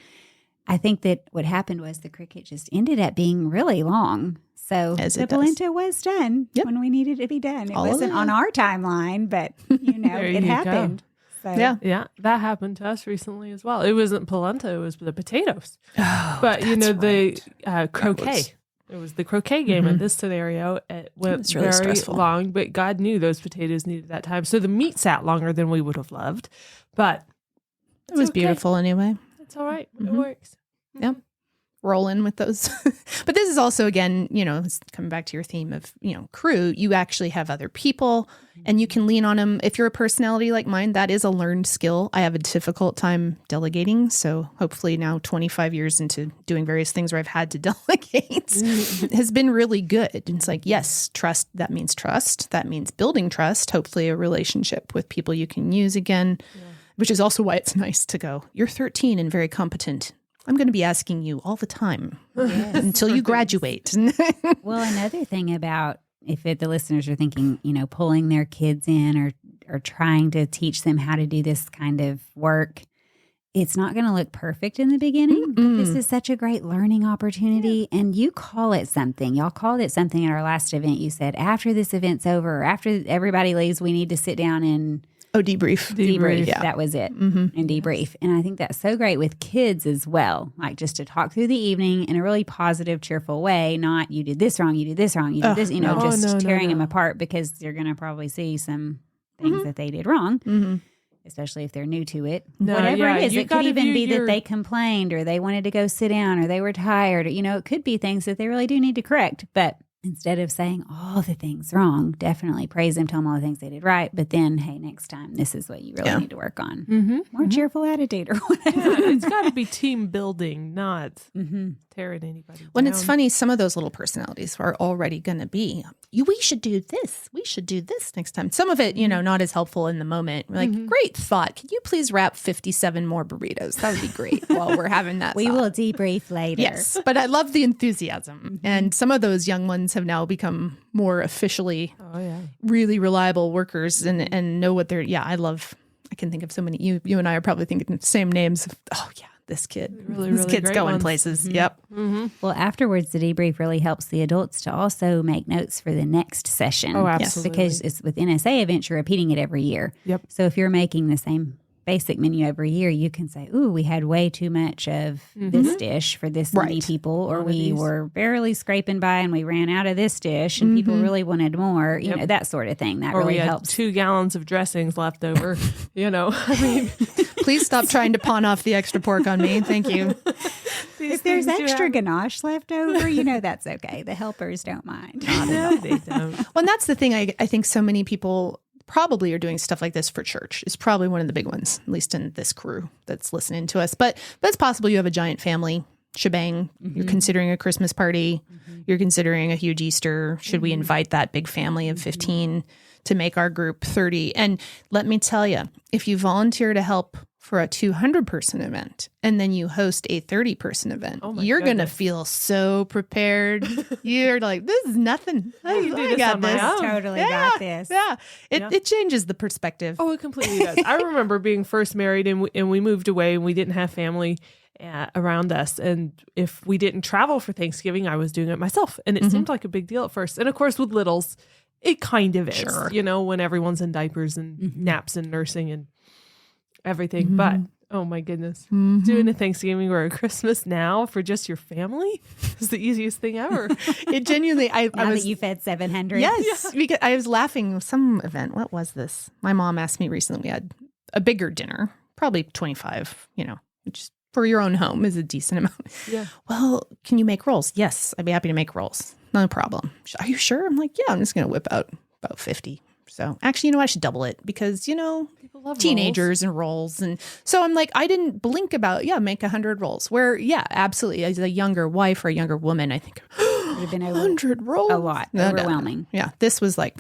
I think that what happened was the cricket just ended up being really long. So the polenta was done when we needed it to be done. It wasn't on our timeline, but it happened. So. Yeah, that happened to us recently as well. It wasn't polenta; it was the potatoes. Oh, but the croquet. It was the croquet game in this scenario. It went really very stressful. long, but God knew those potatoes needed that time. So the meat sat longer than we would have loved, but it was beautiful anyway. It's all right. It works. Yeah. Roll in with those. But this is also, again, it's coming back to your theme of, crew. You actually have other people and you can lean on them. If you're a personality like mine, that is a learned skill. I have a difficult time delegating. So hopefully now 25 years into doing various things where I've had to delegate has been really good. And it's like, yes, trust. That means trust. That means building trust. Hopefully a relationship with people you can use again, which is also why it's nice to go, you're 13 and very competent. I'm going to be asking you all the time until you graduate. Well, another thing about if the listeners are thinking, pulling their kids in or trying to teach them how to do this kind of work, it's not going to look perfect in the beginning. But this is such a great learning opportunity. And you call it something. Y'all called it something at our last event. You said, after this event's over, or after everybody leaves, we need to sit down and debrief. Debrief. Yeah. That was it. And debrief. And I think that's so great with kids as well. Like just to talk through the evening in a really positive, cheerful way, not you did this wrong, you did this wrong, you did this, tearing them apart because you're going to probably see some things that they did wrong, especially if they're new to it. Whatever it is, it could even be that they complained or they wanted to go sit down or they were tired. It could be things that they really do need to correct. But instead of saying all the things wrong, definitely praise them, tell them all the things they did right. But then, hey, next time, this is what you really need to work on. More cheerful attitude or whatever. Yeah, it's got to be team building, not tearing anybody down. When it's funny, some of those little personalities are already going to be, we should do this. We should do this next time. Some of it, not as helpful in the moment. We're like, great thought. Can you please wrap 57 more burritos? That would be great while we're having that We will debrief later. Yes, but I love the enthusiasm. And some of those young ones have now become more officially really reliable workers and know what they're, I can think of so many, you and I are probably thinking the same names. This kid, this kid's going places. Yep. Well, afterwards, the debrief really helps the adults to also make notes for the next session. Oh, absolutely. Because it's with NSA events, you're repeating it every year. Yep. So if you're making the same basic menu every year, you can say, ooh, we had way too much of this dish for this many people, or we were barely scraping by and we ran out of this dish and people really wanted more, you know, that sort of thing. That or really we had helps. 2 gallons of dressings left over, Please stop trying to pawn off the extra pork on me. Thank you. If there's extra ganache left over, that's okay. The helpers don't mind. No, they don't. Well, and that's the thing. I think so many people probably are doing stuff like this for church. Is probably one of the big ones, at least in this crew that's listening to us. But it's possible you have a giant family shebang. You're considering a Christmas party. You're considering a huge Easter. Should we invite that big family of 15 to make our group 30? And let me tell you, if you volunteer to help for a 200-person event and then you host a 30-person event, Oh my you're going to goodness. feel so prepared. You're like, this is nothing. I can do I this got on my this. own. Totally got this. Yeah. Yeah. It changes the perspective. Oh, it completely does. I remember being first married and we moved away and we didn't have family around us. And if we didn't travel for Thanksgiving, I was doing it myself. And it seemed like a big deal at first. And of course, with littles, it kind of is, Sure. you know, when everyone's in diapers and naps and nursing and everything. But oh my goodness, doing a Thanksgiving or a Christmas now for just your family is the easiest thing ever. It genuinely, I Now was that you fed 700. Yes, because I was laughing. Some event. What was this? My mom asked me recently. We had a bigger dinner, probably 25. You know, which for your own home is a decent amount. Yeah. Well, can you make rolls? Yes, I'd be happy to make rolls. No problem. Are you sure? I'm like, yeah. I'm just gonna whip out about 50. So actually, you know, I should double it because, you know, People love teenagers and rolls. And so I'm like, I didn't blink about, make 100 rolls. Where, yeah, absolutely. As a younger wife or a younger woman, I think, Would have been 100 rolls? a lot. No, Overwhelming. Yeah, this was like,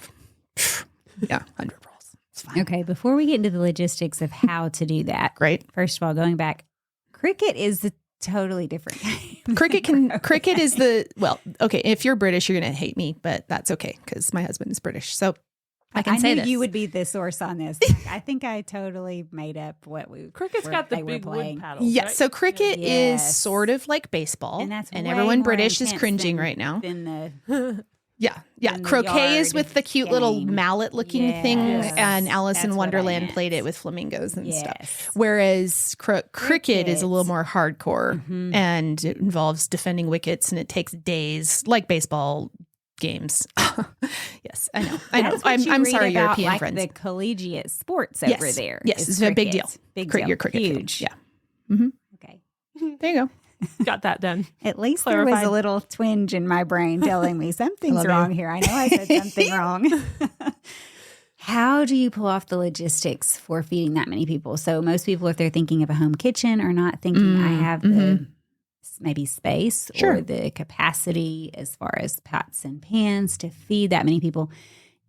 100 rolls. It's fine. Okay, before we get into the logistics of how to do that, Great. first of all, going back, cricket is a totally different game. Cricket is okay, if you're British, you're going to hate me, but that's okay because my husband is British. So I can say knew this. you would be the source on this. I think I totally made up what we Cricket's got the big wood paddles. Yeah, right? so cricket is Yes. sort of like baseball. and that's way everyone more British is intense cringing than- right now. than the Yeah. in the Croquet is yard with the cute little game. mallet looking thing. Yes. And Alice in That's what I Wonderland meant. played it with flamingos and Yes. stuff. Whereas cricket is a little more hardcore Mhm. and it involves defending wickets and it takes days, like baseball games. Yes, I know. That's what you I'm read sorry, about, European like friends. the collegiate sports Yes. over there. Yes, is it's a big cricket. deal. Big Your deal. cricket field. Huge. Yeah. Okay. There you go. Got that done. At least there was Clarified. a little twinge in my brain telling me something's love wrong you. here. I know I said something wrong. How do you pull off the logistics for feeding that many people? So most people, if they're thinking of a home kitchen, are not thinking I have the maybe space Sure. or the capacity as far as pots and pans to feed that many people.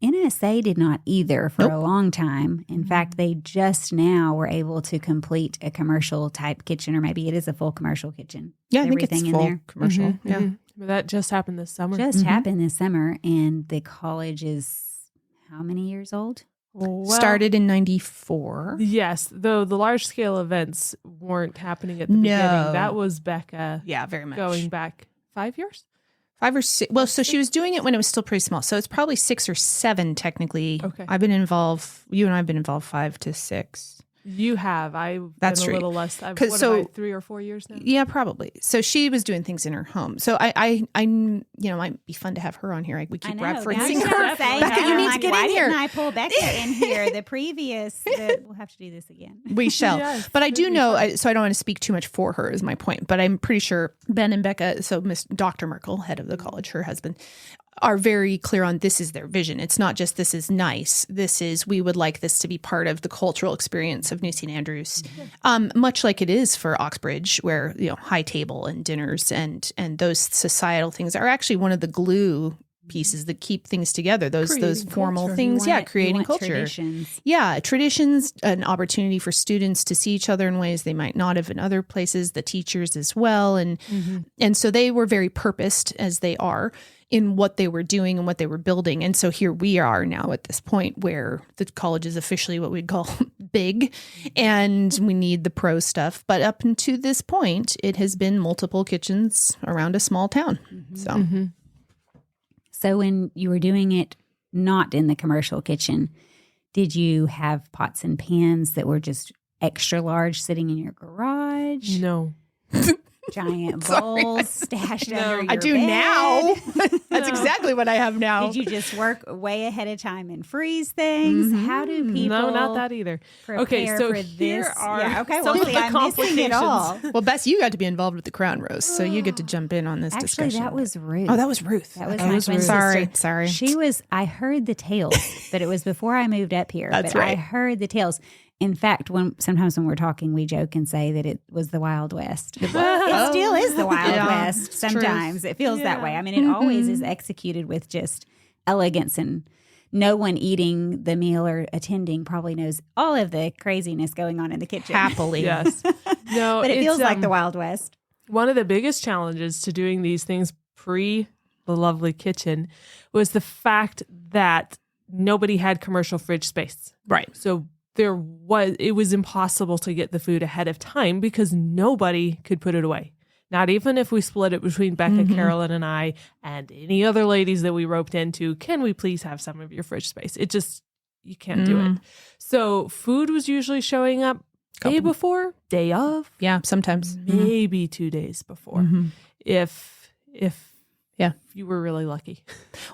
NSA did not either for a long time. In fact, they just now were able to complete a commercial type kitchen, or maybe it is a full commercial kitchen. Yeah, I think it's Everything in full there. commercial. Yeah. But that just happened this summer. Just happened this summer, and the college is how many years old? Well, Started in 94. Yes, though the large scale events weren't happening at the No. beginning. That was Becca Yeah, very much. going back 5 years. 5 or 6. Well, so she was doing it when it was still pretty small. So it's probably 6 or 7 technically. Okay. I've been involved. You and I have been involved 5 to 6. You have. I've That's been a true. little less. I've 'Cause what am I, so- 3 or 4 years now. Yeah, probably. So she was doing things in her home. So I might be fun to have her on here. We keep referencing now her. you're saying Becca, that. you I'm need to like, get why in here. didn't I pull Becca in here? The previous, we'll have to do this again. We shall. Yes, but I it'd do be know, fun. so I don't want to speak too much for her is my point, but I'm pretty sure Ben and Becca, so Miss Dr. Merkel, head of the college, her husband, are very clear on this is their vision. It's not just this is nice. This is, we would like this to be part of the cultural experience of New St. Andrews, much like it is for Oxbridge, where, high table and dinners and those societal things are actually one of the glue pieces that keep things together. Those Creating formal culture. things. Creating culture. Traditions. Yeah, traditions, an opportunity for students to see each other in ways they might not have in other places, the teachers as well. And so they were very purposed, as they are, in what they were doing and what they were building. And so here we are now at this point where the college is officially what we'd call big and we need the pro stuff. But up until this point, it has been multiple kitchens around a small town. So So when you were doing it not in the commercial kitchen, did you have pots and pans that were just extra large sitting in your garage? No. Giant Sorry, bowls stashed under your I do bed? now. That's No. exactly what I have now. Did you just work way ahead of time and freeze things? How do people No, not that either. prepare Okay, so for here this? are Yeah, okay, some well, of see, the I'm missing it all. complications. Well, Bess, you got to be involved with the crown roast, so you get to jump in on this Actually, discussion. that was Ruth. Oh, that was Ruth. That was Okay. my was twin Ruth. sister. Sorry. She was, I heard the tales, but it was before I moved up here. That's but I right. heard the tales. In fact, sometimes when we're talking, we joke and say that it was the Wild West. It still is the Wild Yeah, West. it's true. Sometimes it feels that way. I mean, it always is executed with just elegance and no one eating the meal or attending probably knows all of the craziness going on in the kitchen. Happily. Yes. No, But it feels like the um, Wild West. one of the biggest challenges to doing these things pre the lovely kitchen was the fact that nobody had commercial fridge space. Right. So it was impossible to get the food ahead of time because nobody could put it away. Not even if we split it between Becca, Carolyn, and I, and any other ladies that we roped into, can we please have some of your fridge space? It just, you can't do it. So food was usually showing up day before, day of, Yeah, sometimes. maybe 2 days before. If you were really lucky.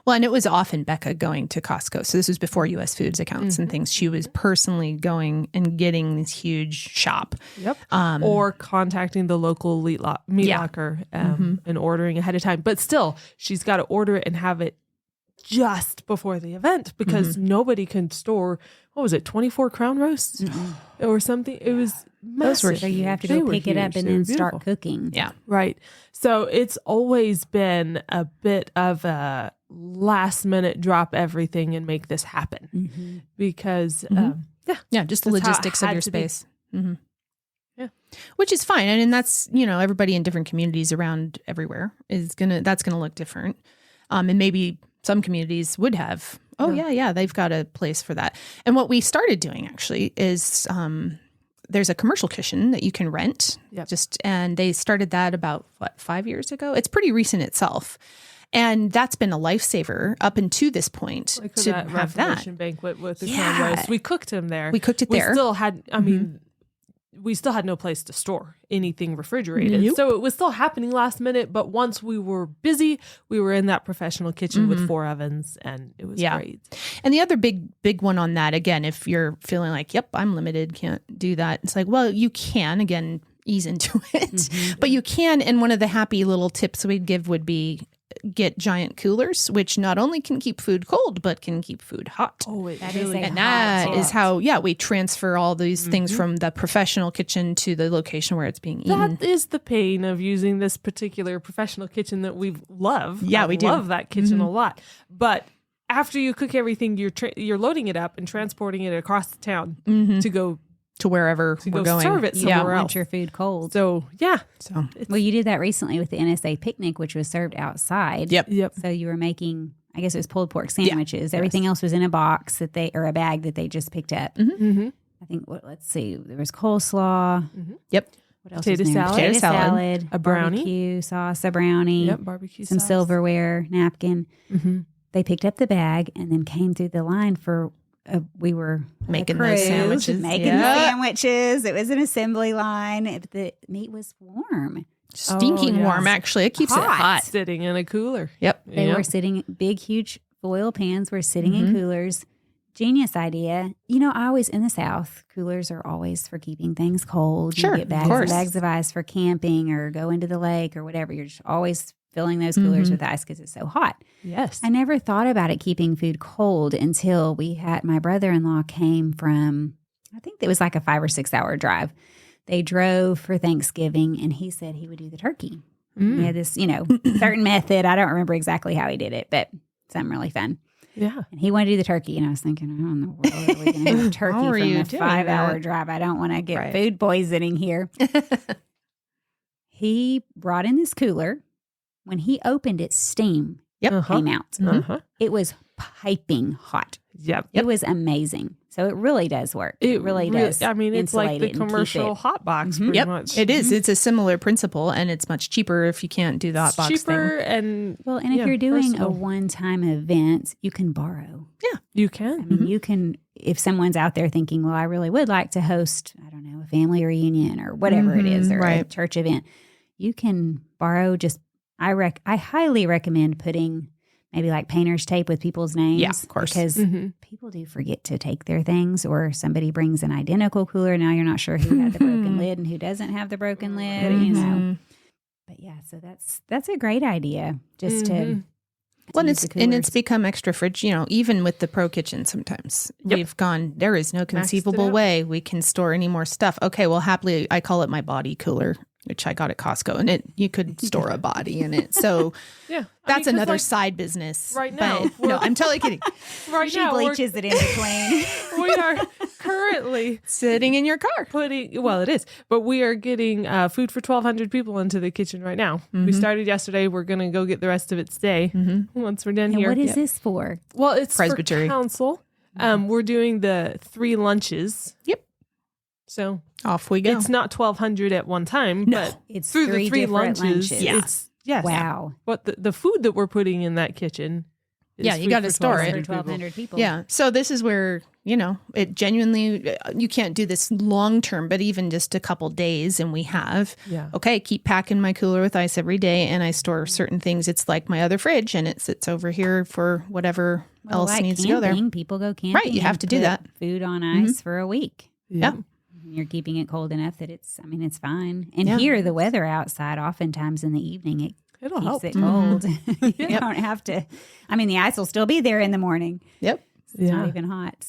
Well, and it was often Becca going to Costco. So this was before U.S. Foods accounts and things. She was personally going and getting this huge shop. Yep. Or contacting the local meat locker and ordering ahead of time. But still, she's got to order it and have it just before the event because nobody can store, what was it, 24 crown roasts or something? It was massive. So you have to They go were pick it up huge. and They were then start beautiful. cooking. Yeah. Right. So it's always been a bit of a last minute drop everything and make this happen because, Yeah, just the That's how it logistics of had your to be. space. Mhm. Yeah. Which is fine. And that's, everybody in different communities around everywhere that's gonna look different. And maybe some communities would have, they've got a place for that. And what we started doing actually is there's a commercial kitchen that you can rent. Yep. And they started that about 5 years ago. It's pretty recent itself. And that's been a lifesaver up until this point like to that have that. Reformation banquet with the Yeah. crown roast. We cooked them there. We cooked it there. We still had, we still had no place to store anything refrigerated. Nope. So it was still happening last minute. But once we were busy, we were in that professional kitchen with 4 ovens and it was great. And the other big one on that, again, if you're feeling like, yep, I'm limited, can't do that. It's like, well, you can, again, ease into it, but you can. And one of the happy little tips we'd give would be get giant coolers, which not only can keep food cold, but can keep food hot. Oh, That is a And hot that tip. is how, we transfer all these things from the professional kitchen to the location where it's being eaten. That is the pain of using this particular professional kitchen that we love. Yeah, I we do. love that kitchen a lot. But after you cook everything, you're loading it up and transporting it across the town to go to wherever we're go going. serve it You don't somewhere want else. your food cold. So yeah, So, Well, you did that recently with the NSA picnic, which was served outside. yep. So you were making, I guess it was pulled pork sandwiches. Everything else was in a box or a bag that they just picked up. Mm-hmm. I think, let's see, there was coleslaw. yep. What else Potato was there? salad. Potato Potato salad. salad. A brownie. Barbecue sauce, a brownie. Yep, barbecue Some sauce. silverware, napkin. Mm-hmm. They picked up the bag and then came through the line for, we were Making a those crew, sandwiches. Making Yeah. the sandwiches. It was an assembly line. The meat was warm. Stinking yes. warm, actually. It keeps it hot. Sitting in a cooler. Yep. They Yep. were sitting, big, huge foil pans were sitting in coolers. Genius idea. I always, in the South, coolers are always for keeping things cold. Sure, You get of bags course. and bags of ice for camping or go into the lake or whatever. You're just always filling those coolers with ice because it's so hot. Yes. I never thought about it keeping food cold until my brother-in-law came from, I think it was like a 5 or 6 hour drive. They drove for Thanksgiving and he said he would do the turkey. He had this, certain method. I don't remember exactly how he did it, but something really fun. Yeah. And he wanted to do the turkey. And I was thinking, how in the world are we going to have turkey How are from you a doing 5 hour that? drive? I don't want to get Right. food poisoning here. He brought in this cooler. When he opened it, steam came out. Uh-huh. It was piping hot. Yep. It was amazing. So it really does work. It really does. I mean, it's like insulate the it and keep commercial it. hot box, pretty Yep. much. It is. It's a similar principle, and it's much cheaper if you can't do the hot box cheaper thing. and Well, and if yeah, you're doing a versatile. one-time event, you can borrow. You I can. mean, you can, if someone's out there thinking, well, I really would like to host, I don't know, a family reunion or whatever it is, or a right. church event, you can borrow I highly recommend putting maybe like painter's tape with people's names. Yeah, of course. Because Mm-hmm. people do forget to take their things, or somebody brings an identical cooler. Now you're not sure who had the broken lid and who doesn't have the broken lid, Mhm. But yeah, so that's a great idea just to Well, use the it's coolers. become extra fridge. Even with the Pro Kitchen, sometimes Yep. we've gone. There is no it conceivable out. way we can store any more stuff. Okay, well, happily, I call it my body cooler. which I got at Costco, and you could store a body in it. So Yeah. that's another side business. right now, But no, I'm totally kidding. Right She now, bleaches it in between. we are currently Sitting in your car. well, it is, but we are getting food for 1,200 people into the kitchen right now. We started yesterday. We're going to go get the rest of it today once we're done And here. what is this for? Well, it's Presbytery. for council. We're doing the 3 lunches. Yep. So Off we go. it's not 1,200 at one time, No. but It's through the 3 different lunches, Yeah. it's yes. Wow. But the food that we're putting in that kitchen, is Yeah, you food gotta for store it. 1,200 people. Yeah. So this is where, it genuinely, you can't do this long term, but even just a couple days. And we have, Yeah. okay, keep packing my cooler with ice every day. And I store certain things. It's like my other fridge and it sits over here for whatever Well, else like needs to go there. camping, people go camping. Right, you have and to do put that. Food on ice for a week. Yeah. You're keeping it cold enough that it's fine. And Yeah. here, the weather outside, oftentimes in the evening, It'll keeps help. it cold. You don't have to. The ice will still be there in the morning. Yep. It's not even hot.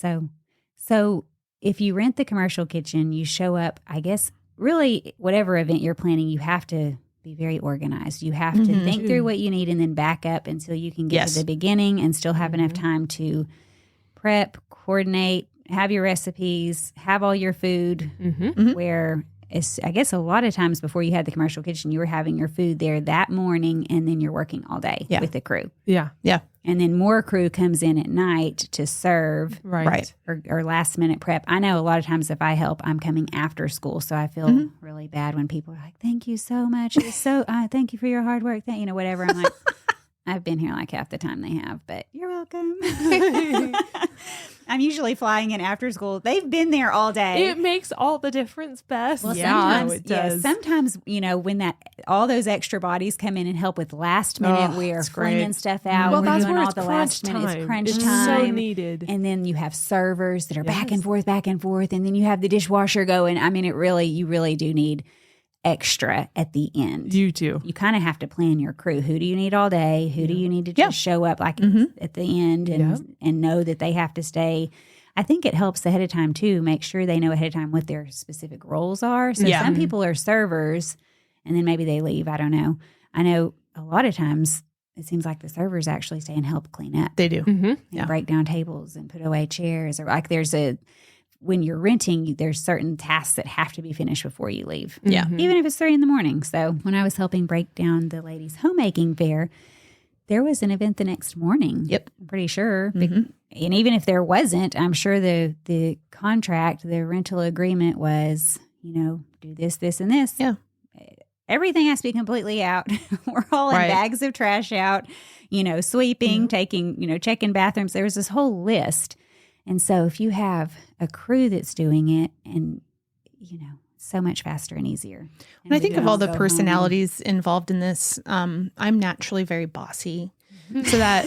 So if you rent the commercial kitchen, you show up, I guess, really, whatever event you're planning, you have to be very organized. You have to think through what you need and then back up until you can get to the beginning and still have enough time to prep, coordinate, have your recipes, have all your food where I guess a lot of times before you had the commercial kitchen, you were having your food there that morning and then you're working all day with the crew. Yeah. Yeah. And then more crew comes in at night to serve Right. or last minute prep. I know a lot of times if I help, I'm coming after school. So I feel really bad when people are like, thank you so much. It's so, thank you for your hard work. Whatever. I'm like, I've been here like half the time they have, but you're welcome. I'm usually flying in after school. They've been there all day. It makes all the difference, Bess. Well, Yeah, sometimes, it does. sometimes, when all those extra bodies come in and help with last minute, we are flinging stuff out. Well, we're that's doing where all it's the crunch last minute. It's time. crunch It's time. so needed. And then you have servers that are back and forth. And then you have the dishwasher going. You really do need extra at the end. You too. You kind of have to plan your crew. Who do you need all day? Who do you need to just show up at the end and know that they have to stay? I think it helps ahead of time too. Make sure they know ahead of time what their specific roles are. So some people are servers and then maybe they leave. I don't know. I know a lot of times it seems like the servers actually stay and help clean up. They do. And break down tables and put away chairs. Or like when you're renting, there's certain tasks that have to be finished before you leave. Yeah. Even if it's 3 a.m. So when I was helping break down the ladies' homemaking fair, there was an event the next morning. Yep. I'm pretty sure. And even if there wasn't, I'm sure the contract, the rental agreement was, do this, this, and this. Yeah. Everything has to be completely out. We're all in bags of trash out, sweeping, taking, checking bathrooms. There was this whole list. And so if you have a crew that's doing it and, so much faster and easier. And I think of all the go personalities involved in this, I'm naturally very bossy. So that,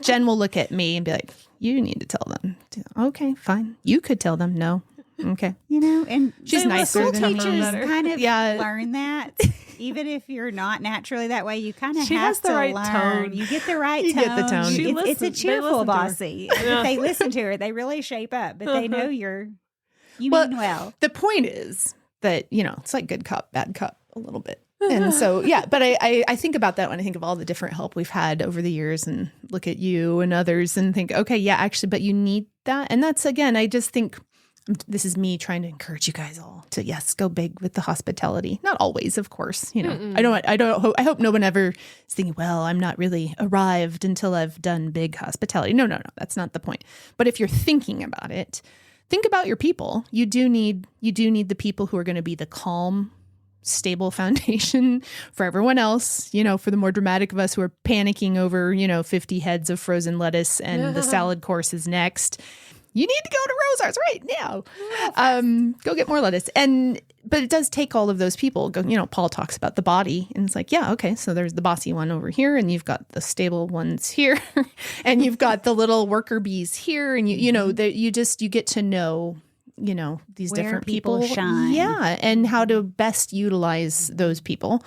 Jen will look at me and be like, you need to tell them. Okay, fine. You could tell them. No. Okay. And She's nicer school than me. teachers kind of Yeah. learn that. Even if you're not naturally that way, you kind of She have has the to right learn. tone. You get the right You tone. get the tone. She It's a listens. They cheerful listen to her. bossy. If they listen to her, they really shape up. But they know you mean well. The point is that, it's like good cop, bad cop a little bit. And so, but I think about that when I think of all the different help we've had over the years and look at you and others and think, okay, yeah, actually, but you need that. And that's, again, I just think this is me trying to encourage you guys all to, yes, go big with the hospitality. Not always, of course. I hope no one ever is thinking, well, I'm not really arrived until I've done big hospitality. No, that's not the point. But if you're thinking about it, think about your people. You do need the people who are going to be the calm, stable foundation for everyone else, for the more dramatic of us who are panicking over, 50 heads of frozen lettuce and the salad course is next. You need to go to Rosar's right now. Go get more lettuce. But it does take all of those people. Paul talks about the body and it's like, yeah, okay. So there's the bossy one over here and you've got the stable ones here and you've got the little worker bees here. And you get to know, these Where different people people shine. Yeah. And how to best utilize those people.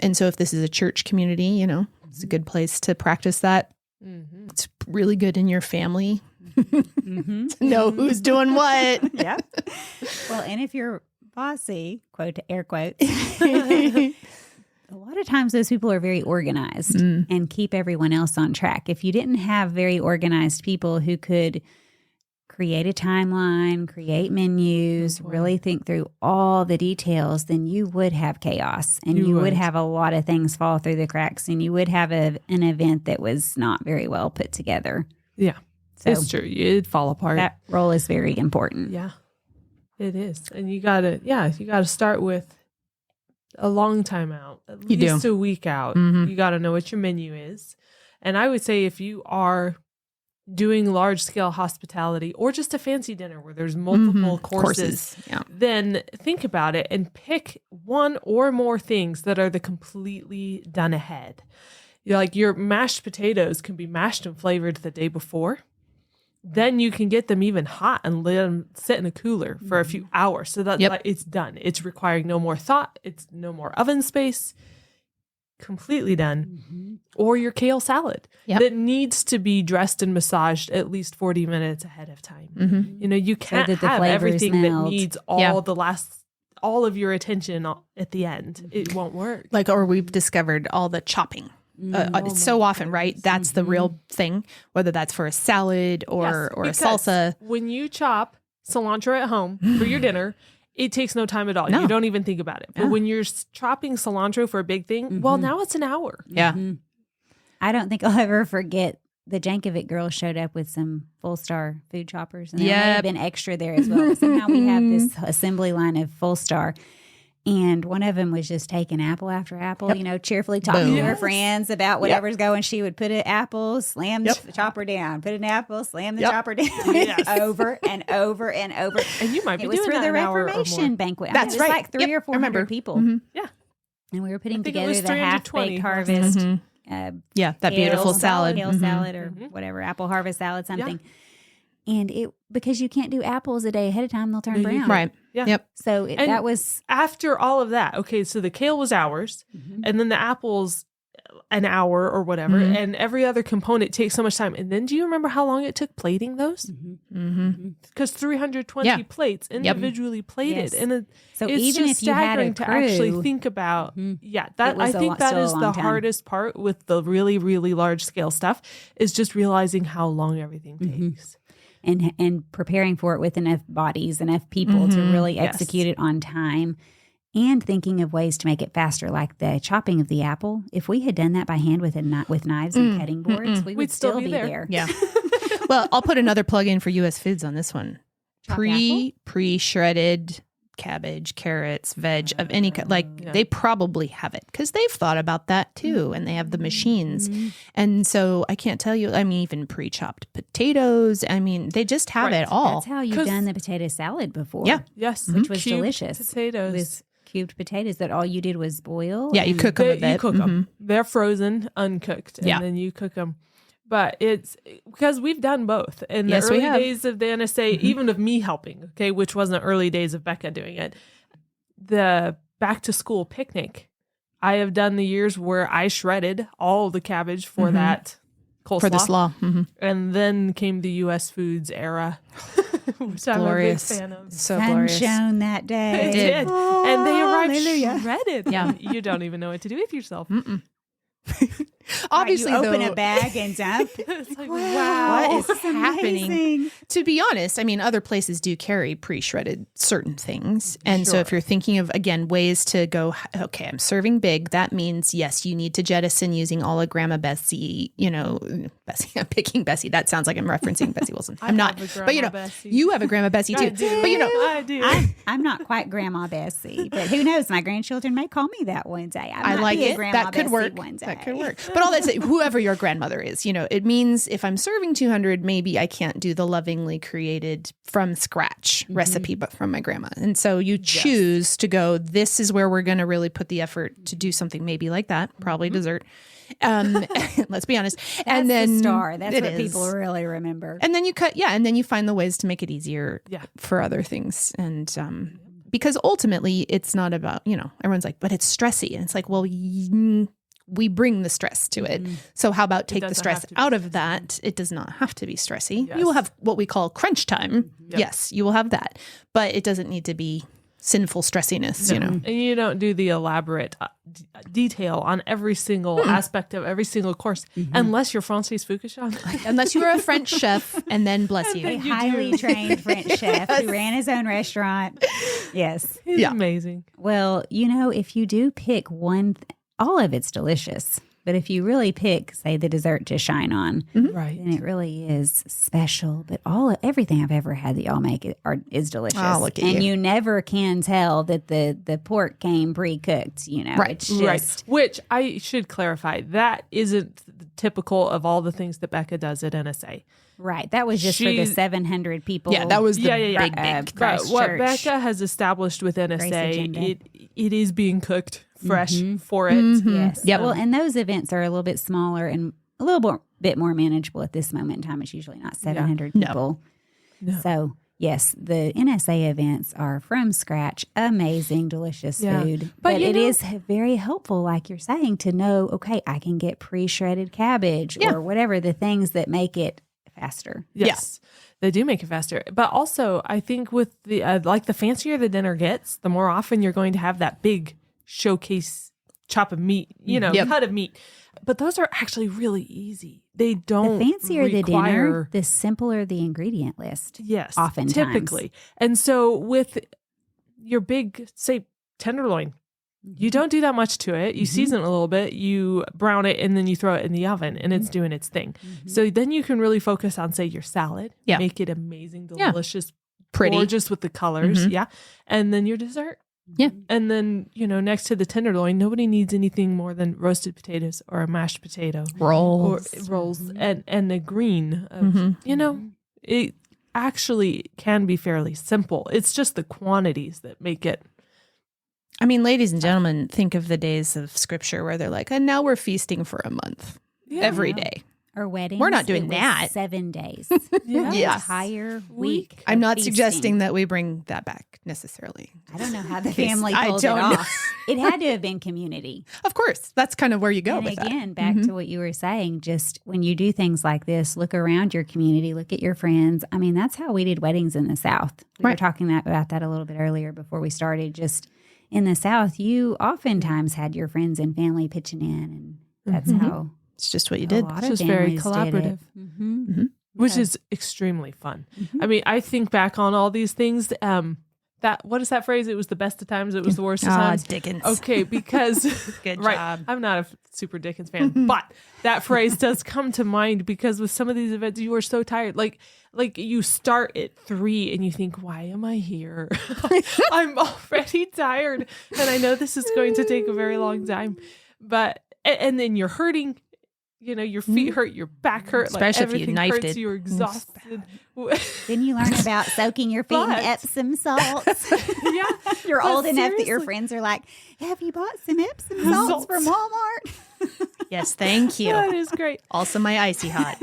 And so if this is a church community, it's a good place to practice that. It's really good in your family. To know who's doing what. Yeah. Well, and if you're bossy, quote air quotes. A lot of times those people are very organized and keep everyone else on track. If you didn't have very organized people who could create a timeline, create menus, really think through all the details, then you would have chaos and you would have a lot of things fall through the cracks and you would have an event that was not very well put together. Yeah, So it's true. It'd fall apart. that role is very important. Yeah, it is. And you gotta start with a long time out, at least a week out. You got to know what your menu is. And I would say if you are doing large scale hospitality or just a fancy dinner where there's multiple courses, then think about it and pick one or more things that are the completely done ahead. Like your mashed potatoes can be mashed and flavored the day before. Then you can get them even hot and let them sit in a cooler for a few hours. So that like, it's done. It's requiring no more thought. It's no more oven space. Completely done. Or your kale salad that needs to be dressed and massaged at least 40 minutes ahead of time. You know, you can't have everything that needs all of your attention at the end. It won't work. Like, or we've discovered all the chopping. So often, right? That's the real thing, whether that's for a salad or a salsa. When you chop cilantro at home for your dinner, it takes no time at all. No. You don't even think about it. But when you're chopping cilantro for a big thing, well, now it's an hour. Yeah. I don't think I'll ever forget the Jankovic girls showed up with some Full Star food choppers. And there may have been extra there as well. But somehow we have this assembly line of Full Star. And one of them was just taking apple after apple, you know, cheerfully talking to her friends about whatever's going. She would put an apple, slam the chopper down, put an apple, slam the chopper down, over and over and over. And you might be doing that for the an hour Reformation banquet. That's right. Like 300 or 400 people. Yeah. And we were putting I think it together was the half-baked 320. harvest. That beautiful salad. Kale salad or whatever, apple harvest salad, something. And because you can't do apples a day ahead of time, they'll turn brown. Right. Yeah. Yep. So that was after all of that. Okay, so the kale was hours, and then the apples an hour or whatever, and every other component takes so much time. And then do you remember how long it took plating those? Because 320 plates individually plated, and so it's even just if you had a staggering to actually think about. That I think that is the hardest part with the really, really large scale stuff is just realizing how long everything takes. and preparing for it with enough bodies, enough people to really execute it on time, and thinking of ways to make it faster, like the chopping of the apple. If we had done that by hand with knives and cutting boards, we would still be there. Yeah. Well, I'll put another plug in for U.S. Foods on this one. Pre-shredded cabbage, carrots, veg of any kind. Like they probably have it because they've thought about that too, and they have the machines. And so I can't tell you. I mean, even pre-chopped potatoes. I mean, they just have it all. That's how you've done the potato salad before. Yeah. Yes. Which was Cubed delicious. Potatoes. With cubed potatoes that all you did was boil. Yeah, you cook them a bit. You cook them. They're frozen, uncooked, and then you cook them. But it's because we've done both in the early days of the NSA, even of me helping, okay, which wasn't the early days of Becca doing it. The back to school picnic, I have done the years where I shredded all the cabbage for that coleslaw. For the slaw. And then came the U.S. Foods era, which I'm glorious. a big fan of. So Sun glorious. shone that day. It did. And they arrived hallelujah. shredded. Yeah. You don't even know what to do with yourself. Obviously, you open though, a bag and dump. It's like, wow, what is happening? Amazing. To be honest, I mean, other places do carry pre-shredded certain things. And so if you're thinking of, again, ways to go, okay, I'm serving big, that means, yes, you need to jettison using all of Grandma Bessie, Bessie, I'm picking Bessie. That sounds like I'm referencing Bessie Wilson. I'm not. But, Bessie. you have a Grandma Bessie too. I do. But, I do. I'm not quite Grandma Bessie, but who knows? My grandchildren may call me that one day. I like be it. A Grandma That could Bessie work. One day. That could work. But all that, whoever your grandmother is, it means if I'm serving 200, maybe I can't do the lovingly created from scratch recipe, but from my grandma. And so you choose to go, this is where we're going to really put the effort to do something maybe like that, probably dessert. Let's be honest. And then the star. That's what people really remember. And then you and then you find the ways to make it easier for other things. And because ultimately it's not about, everyone's like, but it's stressy. And it's like, well, we bring the stress to it. So how about take the stress out of that? It does not have to be stressy. Yes. You will have what we call crunch time. Yes, you will have that. But it doesn't need to be sinful stressiness, you know. And you don't do the elaborate detail on every single aspect of every single course, unless you're Francis Fukushima. Unless you are a French chef, and then bless you. A highly trained French chef who ran his own restaurant. Yes. It's Yeah. amazing. Well, if you do pick one, all of it's delicious. But if you really pick, say, the dessert to shine on, Right. then it really is special. But everything I've ever had that y'all make is delicious. Oh, look at and you. you never can tell that the pork came pre-cooked. Right. It's just Right. Which I should clarify, that isn't typical of all the things that Becca does at NSA. right. That was just for the She- 700 people. Yeah, that was the Yeah. big, But But what Christchurch. Becca has established with NSA, agenda. it is being cooked fresh for it. Yes. Yep. Well, and those events are a little bit smaller and a little bit more manageable at this moment in time. It's usually not 700 No. people. No. So, yes, the NSA events are from scratch, amazing, delicious Yeah. food. But But you it know- is very helpful, like you're saying, to know, okay, I can get pre-shredded cabbage Yeah. or whatever, the things that make it faster. Yes, they do make it faster. But also, I think with the like the fancier the dinner gets, the more often you're going to have that big showcase chop of meat, Yep. cut of meat. But those are actually really easy. They don't The fancier the dinner, require- the simpler the ingredient list. Yes, oftentimes. typically. And so with your big, say, tenderloin, you don't do that much to it. You season it a little bit, you brown it, and then you throw it in the oven, and it's doing its thing. So then you can really focus on, say, your salad. Yeah. Make it amazing, Yeah. delicious, Pretty. gorgeous with the colors. Mhm. Yeah. And then your dessert. Yeah. And then, next to the tenderloin, nobody needs anything more than roasted potatoes or a mashed potato rolls. or rolls and a green. Of, it actually can be fairly simple. It's just the quantities that make it. I mean, ladies and gentlemen, think of the days of scripture where they're like, and now we're feasting for a month every day. Or weddings. We're not doing it was that. 7 days. Yeah. Yeah. Entire week. I'm of not feasting. suggesting that we bring that back necessarily. I don't know how the Yes, family I pulled it don't know. off. It had to have been community. Of course, that's kind of where you go And with again, back to what you were saying, just when you do things like this, look around your community, look at your friends. I mean, that's how we did weddings in the South. We were Right. talking about that a little bit earlier before we started. Just in the South, you oftentimes had your friends and family pitching in, and that's how that. It's just what you a did. lot It's of just very families did it. collaborative. Which Okay. is extremely fun. I mean, I think back on all these things. What is that phrase? It was the best of times. It was the worst of times. Dickens. Okay, because Good right, job. I'm not a super Dickens fan, but that phrase does come to mind because with some of these events, you are so tired. Like you start at 3 and you think, why am I here? I'm already tired, and I know this is going to take a very long time. But and then you're hurting. Your feet hurt, your back hurt, Especially if you everything knifed hurts, it. you're exhausted. Then you learn about soaking your feet in But- Epsom salts. Yeah, You're but old enough that your seriously. friends are like, have you bought some Epsom salts from Walmart? Yes, thank you. that is great. Also, my icy hot.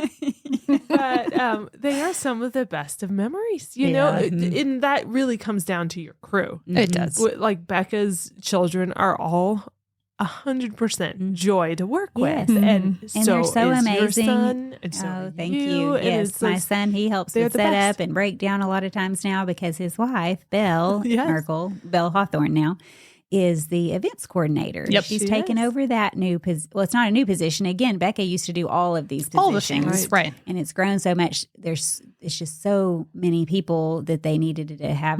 But they are some of the best of memories, and that really comes down to your crew. It does. Like Becca's children are all 100% joy to work Yes. with, and And so they're so is amazing. Your son, and so Oh, are thank you. and Yes, it's my those- son, he helps they're with the set best. up and break down a lot of times now because his wife, Belle Yes. Merkel, Belle Hawthorne now, is the events coordinator. Yep. She's She taken is. over that new well, it's not a new position. Again, Becca used to do all of these positions. All the things, right. And it's grown so much. It's just so many people that they needed to have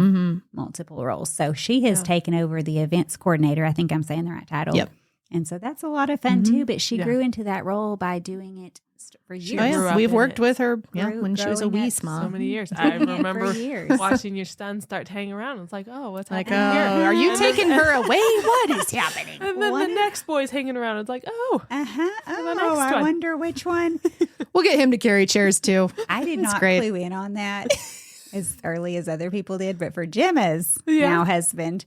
multiple roles. So she has taken over the events coordinator. I think I'm saying the right title. Yep. And so that's a lot of fun too. But she Yeah. grew into that role by doing it for years. Oh, grew yeah. up We've in worked it. with her Grew- when she was a growing wee up small. so many years. I Doing it for remember years. watching your son start to hang around. It's like, oh, what's Like, oh, happening here? are you taking her away? What is happening? And then What? the next boy's hanging around. It's like, oh, Uh-huh. the Oh, next I one. wonder which one. We'll get him to carry chairs too. I did That's not great. clue in on that as early as other people did, but for Gemma's Yeah. now husband,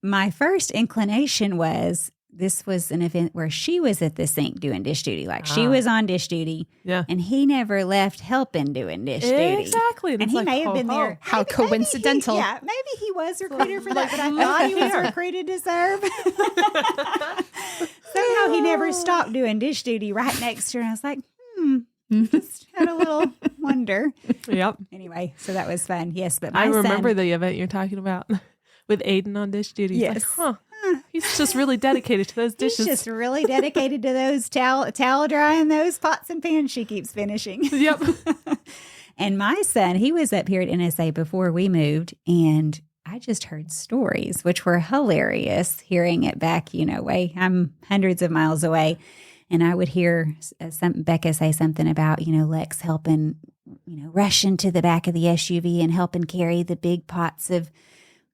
my first inclination was this was an event where she was at the sink doing dish duty. Like she was on dish duty yeah. and he never left helping doing dish duty. Exactly. And it's he like, may have ho, been ho. there. How Maybe coincidental. maybe he was recruited for that, but I thought he was recruited to serve. Somehow he never stopped doing dish duty right next to her. And I was like, just had a little wonder. Yep. Anyway, so that was fun. Yes, but my I remember son, the event you're talking about. with Aiden on dish duty. He's Yes. like, he's just really dedicated to those dishes. She's just really dedicated to those towel drying those pots and pans she keeps finishing. Yep. And my son, he was up here at NSA before we moved, and I just heard stories, which were hilarious, hearing it back, I'm hundreds of miles away. And I would hear Becca say something about, Lex helping, rush into the back of the SUV and helping carry the big pots of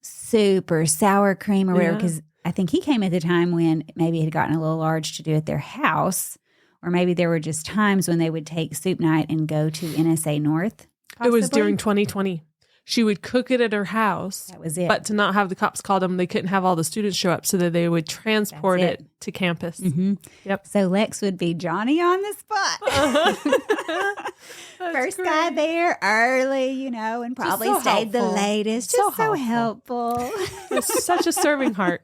soup or sour cream or whatever. Because I think he came at the time when maybe it had gotten a little large to do at their house. Or maybe there were just times when they would take soup night and go to NSA North. Possibly. It was during 2020. She would cook it at her house. That was it. But to not have the cops call them, they couldn't have all the students show up, so that they would transport it to campus. Mm-hmm. Yep. So Lex would be Johnny on the spot. First great. guy there early, and probably so stayed the helpful. latest. So Just so helpful. It's such a serving heart,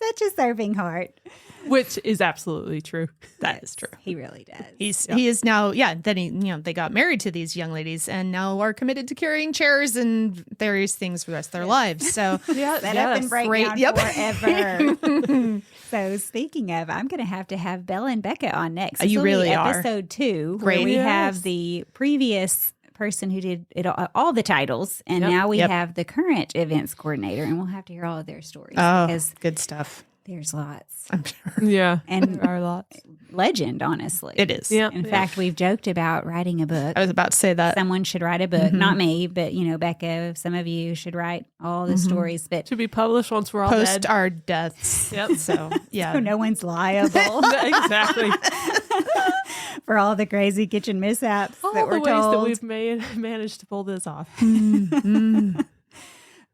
Such a serving heart. which is absolutely true. That is true. He really does. He is now, then they got married to these young ladies and now are committed to carrying chairs and various things for the rest of their lives. So Yeah, Set up and break Great. down Yep. forever. So speaking of, I'm going to have Bella and Becca on next. You This will be really are. episode 2, Great. where we Yes. have the previous person who did it all the titles, and Yep. now we Yep. have the current events coordinator, and we'll have to hear all of their stories Oh, because good stuff. there's lots. I'm sure. Yeah. And There are lots. legend, honestly. It is. Yeah. In fact, we've joked about writing a book. I was about to say that. Someone should write a book, not me, but Becca, some of you should write all the stories, but To be published once we're all Post dead. our deaths. Yep. So, yeah. so no one's liable Exactly. for all the crazy kitchen mishaps All that the we're ways told. that we've managed to pull this off.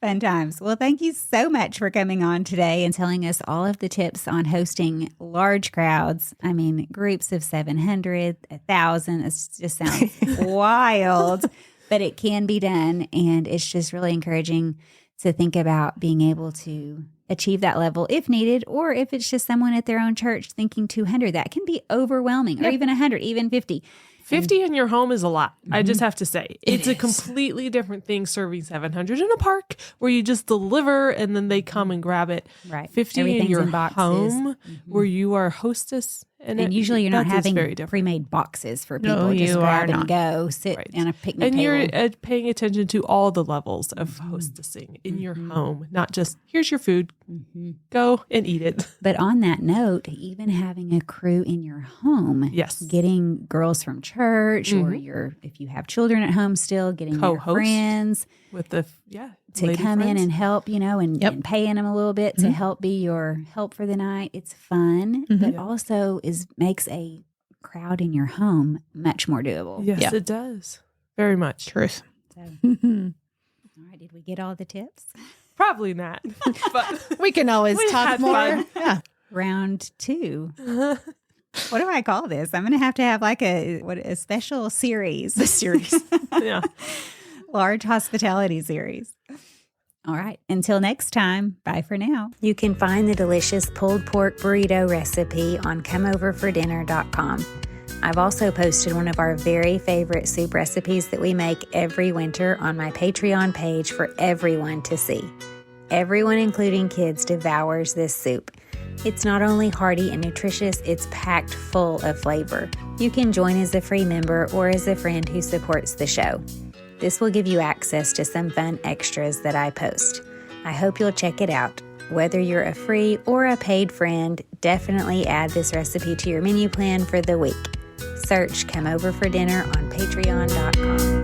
Fun times. Well, thank you so much for coming on today and telling us all of the tips on hosting large crowds. I mean, groups of 700, 1,000. It just sounds wild, but it can be done. And it's just really encouraging to think about being able to achieve that level if needed, or if it's just someone at their own church thinking 200, that can be overwhelming, or even 100, even 50. 50 in your home is a lot. I just have to say. It's a completely different thing serving 700 in a park where you just deliver and then they come and grab it. Right. 50 in Everything's your in boxes. home where you are hostess. And usually you're not that is having very different. pre-made boxes for people No, to just you grab are and not. go sit Right. on a picnic And table. you're paying attention to all the levels of hostessing in your home, not just here's your food, go and eat it. But on that note, even having a crew in your home, Yes. getting girls from church, or if you have children at home still, getting your Co-host. friends With the, to lady come in friends. and help, and paying them a little bit to help be your help for the night. It's fun, but also makes a crowd in your home much more doable. Yes, Yeah. it does. Very much. Truth. So, all right, did we get all the tips? Probably not. But We can always We talk had more. fun. Yeah. Round 2. What do I call this? I'm going to have like a special series. The series. yeah. Large hospitality series. All right. Until next time, bye for now. You can find the delicious pulled pork burrito recipe on comeoverfordinner.com. I've also posted one of our very favorite soup recipes that we make every winter on my Patreon page for everyone to see. Everyone, including kids, devours this soup. It's not only hearty and nutritious, it's packed full of flavor. You can join as a free member or as a friend who supports the show. This will give you access to some fun extras that I post. I hope you'll check it out. Whether you're a free or a paid friend, definitely add this recipe to your menu plan for the week. Search Come Over for Dinner on patreon.com.